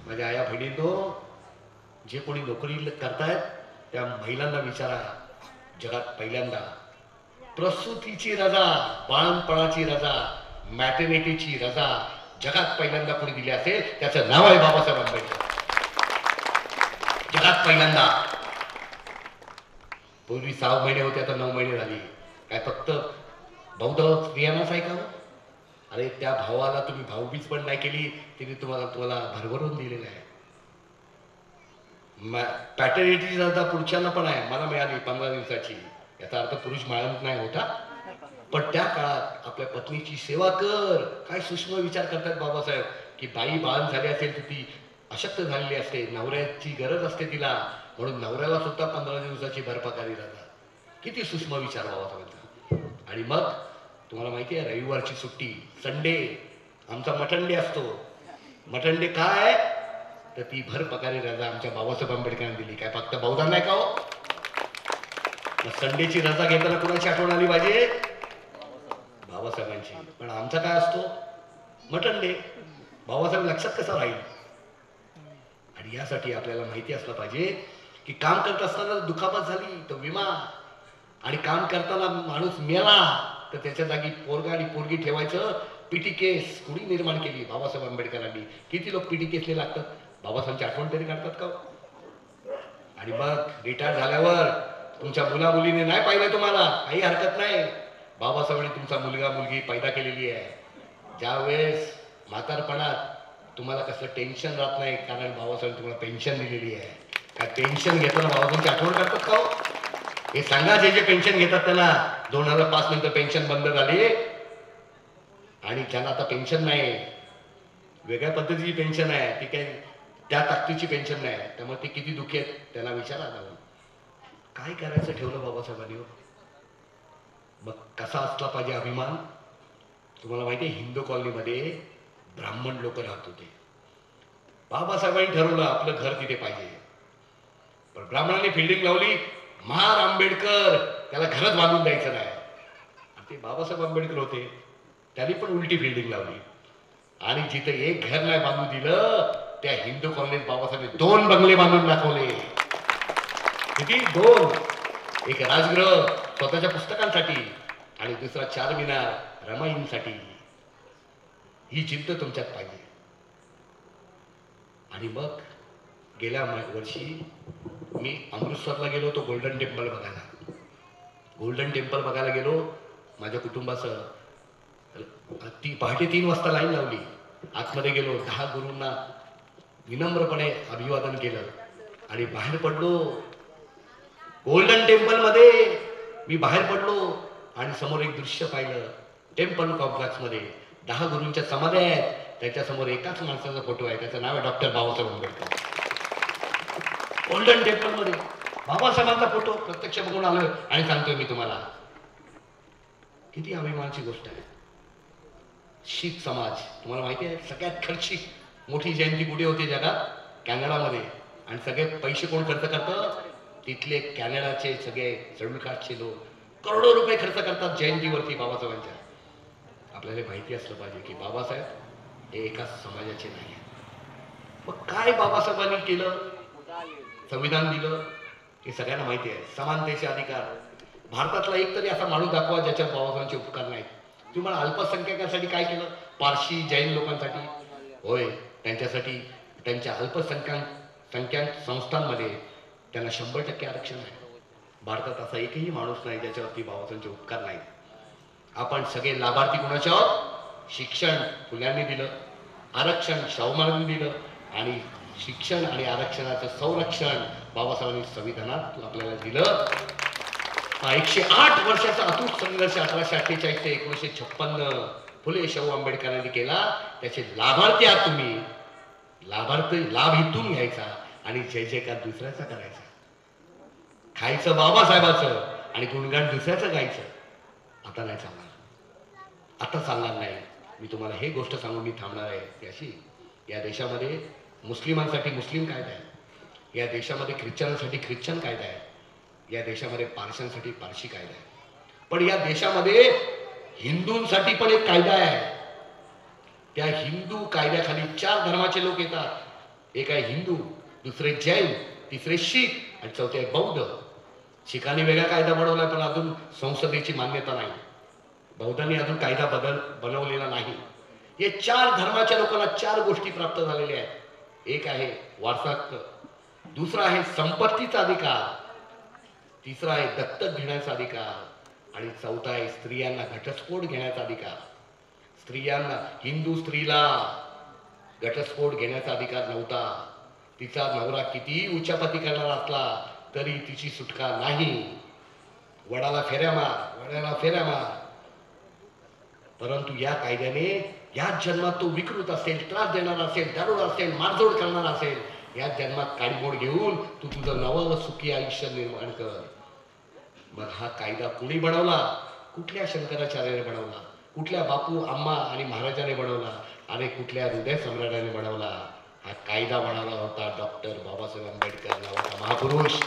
माझ्या आया बहिणींनो, जे कोणी नोकरी करतायत त्या महिलांना विचारा, जगात पहिल्यांदा प्रसूतीची रजा, बाळंतपणाची रजा, मॅटर्निटीची रजा जगात पहिल्यांदा कोणी दिली असेल त्याचं नाव आहे बाबासाहेब आंबेडकर. जगात पहिल्यांदा. पूर्वी 6 महिने होते, आता 9 महिने झाली. काय फक्त बौद्ध स्त्रियांनाच आहे का? अरे त्या भावाला तुम्ही भाऊबीज पण नाही केली, तिने तुम्हाला भरभरून दिलेलं आहे. पॅटर्निटीची रजा पुरुषांना पण आहे. मला मिळाली 15 दिवसाची. याचा अर्थ पुरुष माळत नाही होता, पण त्या काळात आपल्या पत्नीची सेवा कर. काय सूक्ष्म विचार करतात बाबासाहेब की बाई बाळण झाली असेल तर ती अशक्त झालेली असते, नवऱ्याची गरज असते तिला, म्हणून नवऱ्याला सुद्धा 15 दिवसाची भरपकारी रजा. किती सूक्ष्म विचार बाबासाहेबांचा. आणि मग तुम्हाला माहिती आहे रविवारची सुट्टी, संडे आमचा मटण डे असतो. मटण डे काय तर ती भरपकारी रजा आमच्या बाबासाहेब आंबेडकरांनी दिली. काय फक्त बौद्धांना नाही का हो? संडेची रजा घेताना कुणाची आठवण आली पाहिजे? बाबासाहेबांची. पण आमचा काय असतो? मटण डे. बाबासाहेब लक्षात कसा राहील? आणि यासाठी आपल्याला माहिती असलं पाहिजे की काम करत असताना दुखापत झाली तर विमा, आणि काम करताना माणूस मेला तर त्याच्या जागी पोरगा आणि पोरगी ठेवायचं. पीटी केस कुणी निर्माण केली? बाबासाहेब आंबेडकरांनी. किती लोक पीटी केसने लागतात? बाबासाहेबांची आठवण तरी काढतात का? आणि मग रिटायर झाल्यावर तुमच्या मुला मुलीने नाही पाहिलं तुम्हाला, काही हरकत नाही. बाबासाहेबांनी तुमचा मुलगा मुलगी पैदा केलेली आहे. ज्यावेळेस म्हातारपणात तुम्हाला कसलं टेन्शन राहत नाही, कारण बाबासाहेब तुम्हाला पेन्शन दिलेली आहे. काय पेन्शन घेताना बाबासाहेबांची आठवण करतात का? हे सांगा, जे पेन्शन घेतात त्यांना. 2005 नंतर पेन्शन बंद झाली आणि ज्यांना आता पेन्शन नाही वेगळ्या पद्धतीची पेन्शन आहे, ती काही त्या ताकदीची पेन्शन नाही. त्यामुळे ते किती दुःखी आहेत त्यांना विचारा जाऊन. काय करायचं ठेवलं बाबासाहेबांनी हो? मग कसा असला पाहिजे अभिमान? तुम्हाला माहिती आहे हिंदू कॉलनीमध्ये ब्राह्मण लोक राहत होते. बाबासाहेबांनी ठरवलं आपलं घर तिथे पाहिजे. पण ब्राह्मणांनी फिल्डिंग लावली, महार आंबेडकर त्याला घरच बांधून द्यायचं नाही. आणि ते बाबासाहेब आंबेडकर होते, त्यांनी पण उलटी फिल्डिंग लावली आणि जिथे एक घर नाही बांधून दिलं त्या हिंदू कॉलनीत बाबासाहेबांनी 2 बंगले बांधून दाखवले. किती? 2. एक राजगृह स्वतःच्या पुस्तकांसाठी आणि दुसरा 4 मिनार रमाईंसाठी. ही जिद्द तुमच्यात पाहिजे. आणि मग गेल्या वर्षी मी अमृतसरला गेलो होतो गोल्डन टेम्पल बघायला. गोल्डन टेम्पल बघायला गेलो माझ्या कुटुंबासह. ती पहाटे 3 वाजता लाईन लावली. आतमध्ये गेलो, 10 गुरूंना विनम्रपणे अभिवादन केलं आणि बाहेर पडलो. गोल्डन टेम्पल मध्ये मी बाहेर पडलो आणि समोर एक दृश्य पाहिलं. टेम्पल कॉम्प्लेक्स मध्ये 10 गुरूंच्या समाध्या आहेत. त्याच्यासमोर एकाच माणसाचा फोटो आहे, त्याचं नाव आहे doctor Babasaheb Ambedkar. Golden temple मध्ये बाबासाहेबांचा फोटो प्रत्यक्ष बघून आलोय आणि सांगतोय मी तुम्हाला, किती अभिमानाची गोष्ट आहे. शीख समाज तुम्हाला माहिती आहे सगळ्यात खर्चिक मोठी जयंती कुठे होते जगात? कॅनडामध्ये. आणि सगळे पैसे कोण खर्च करतं? तिथले कॅनडाचे सगळे शेड्यूल कास्टचे लोक करोडो रुपये खर्च करतात जयंतीवरती बाबासाहेबांच्या. आपल्याला माहिती असलं पाहिजे की बाबासाहेब हे एका समाजाचे नाही. मग काय बाबासाहेबांनी केलं? संविधान दिलं, हे सगळ्यांना माहिती आहे. समानतेचे अधिकार. भारतातला एक तरी असा माणूस दाखवा ज्याच्यावर बाबासाहेबांचे उपकार नाहीत. तुम्हाला अल्पसंख्याकांसाठी काय केलं? पारशी जैन लोकांसाठी होय, त्यांच्यासाठी त्यांच्या अल्पसंख्याक संस्थांमध्ये त्यांना 100% आरक्षण आहे. भारतात असा एकही माणूस नाही ज्याच्यावरती बाबासाहेबांचे उपकार नाहीत. आपण सगळे लाभार्थी कुणाचे आहोत? शिक्षण फुल्यांनी दिलं, आरक्षण शाहू महाराजांनी दिलं आणि शिक्षण आणि आरक्षणाचं संरक्षण बाबासाहेबांनी संविधानात आपल्याला दिलं. 108 वर्षाचा अतूट संघर्ष 1848 ते 1956 फुले शाहू आंबेडकरांनी केला. त्याचे लाभार्थी आहात तुम्ही. लाभ इथून घ्यायचा आणि जय जयकार दुसऱ्याचा करायचा. खायचं बाबासाहेबाचं आणि गुणगान दुसऱ्याचं गायचं. आता नाही चालणार, आता चालणार नाही. मी तुम्हाला हे गोष्ट सांगून मी थांबणार आहे की अशी या देशामध्ये मुस्लिमांसाठी मुस्लिम कायदा आहे, या देशामध्ये ख्रिश्चनांसाठी ख्रिश्चन कायदा आहे, या देशामध्ये पारशांसाठी पारशी कायदा आहे. पण या देशामध्ये हिंदूंसाठी पण एक कायदा आहे. त्या हिंदू कायद्याखाली 4 धर्माचे लोक येतात. एक आहे हिंदू, दुसरे जैन, तिसरे शीख आणि चौथे आहे बौद्ध. शिखांनी वेगळा कायदा बनवला पण अजून संसदेची मान्यता नाही. बौद्धांनी अजून कायदा बनवलेला नाही. हे 4 धर्माच्या लोकांना 4 गोष्टी प्राप्त झालेल्या आहेत. एक आहे वारसाहक्क, दुसरा आहे संपत्तीचा अधिकार, तिसरा आहे दत्तक घेण्याचा अधिकार आणि चौथा आहे स्त्रियांना घटस्फोट घेण्याचा अधिकार. स्त्रियांना, हिंदू स्त्रीला घटस्फोट घेण्याचा अधिकार नव्हता. तिचा नवरा कितीही उच्चापती करणारा असला तरी तिची सुटका नाही. वडाला फेऱ्या मार. परंतु या कायद्याने याच जन्मात तो विकृत असेल, त्रास देणारा असेल, दारुड असेल, मारझोड करणारा असेल, याच जन्मात काडीमोड घेऊन तू तुझं नवं सुखी आयुष्य निर्माण कर. मग हा कायदा कुणी बनवला? कुठल्या शंकराचार्याने बनवला? कुठल्या बापू, अम्मा आणि महाराजाने बनवला? आणि कुठल्या हृदय सम्राटाने बनवला? हा कायदा बनवला होता डॉक्टर बाबासाहेब आंबेडकर नावाचा महापुरुष.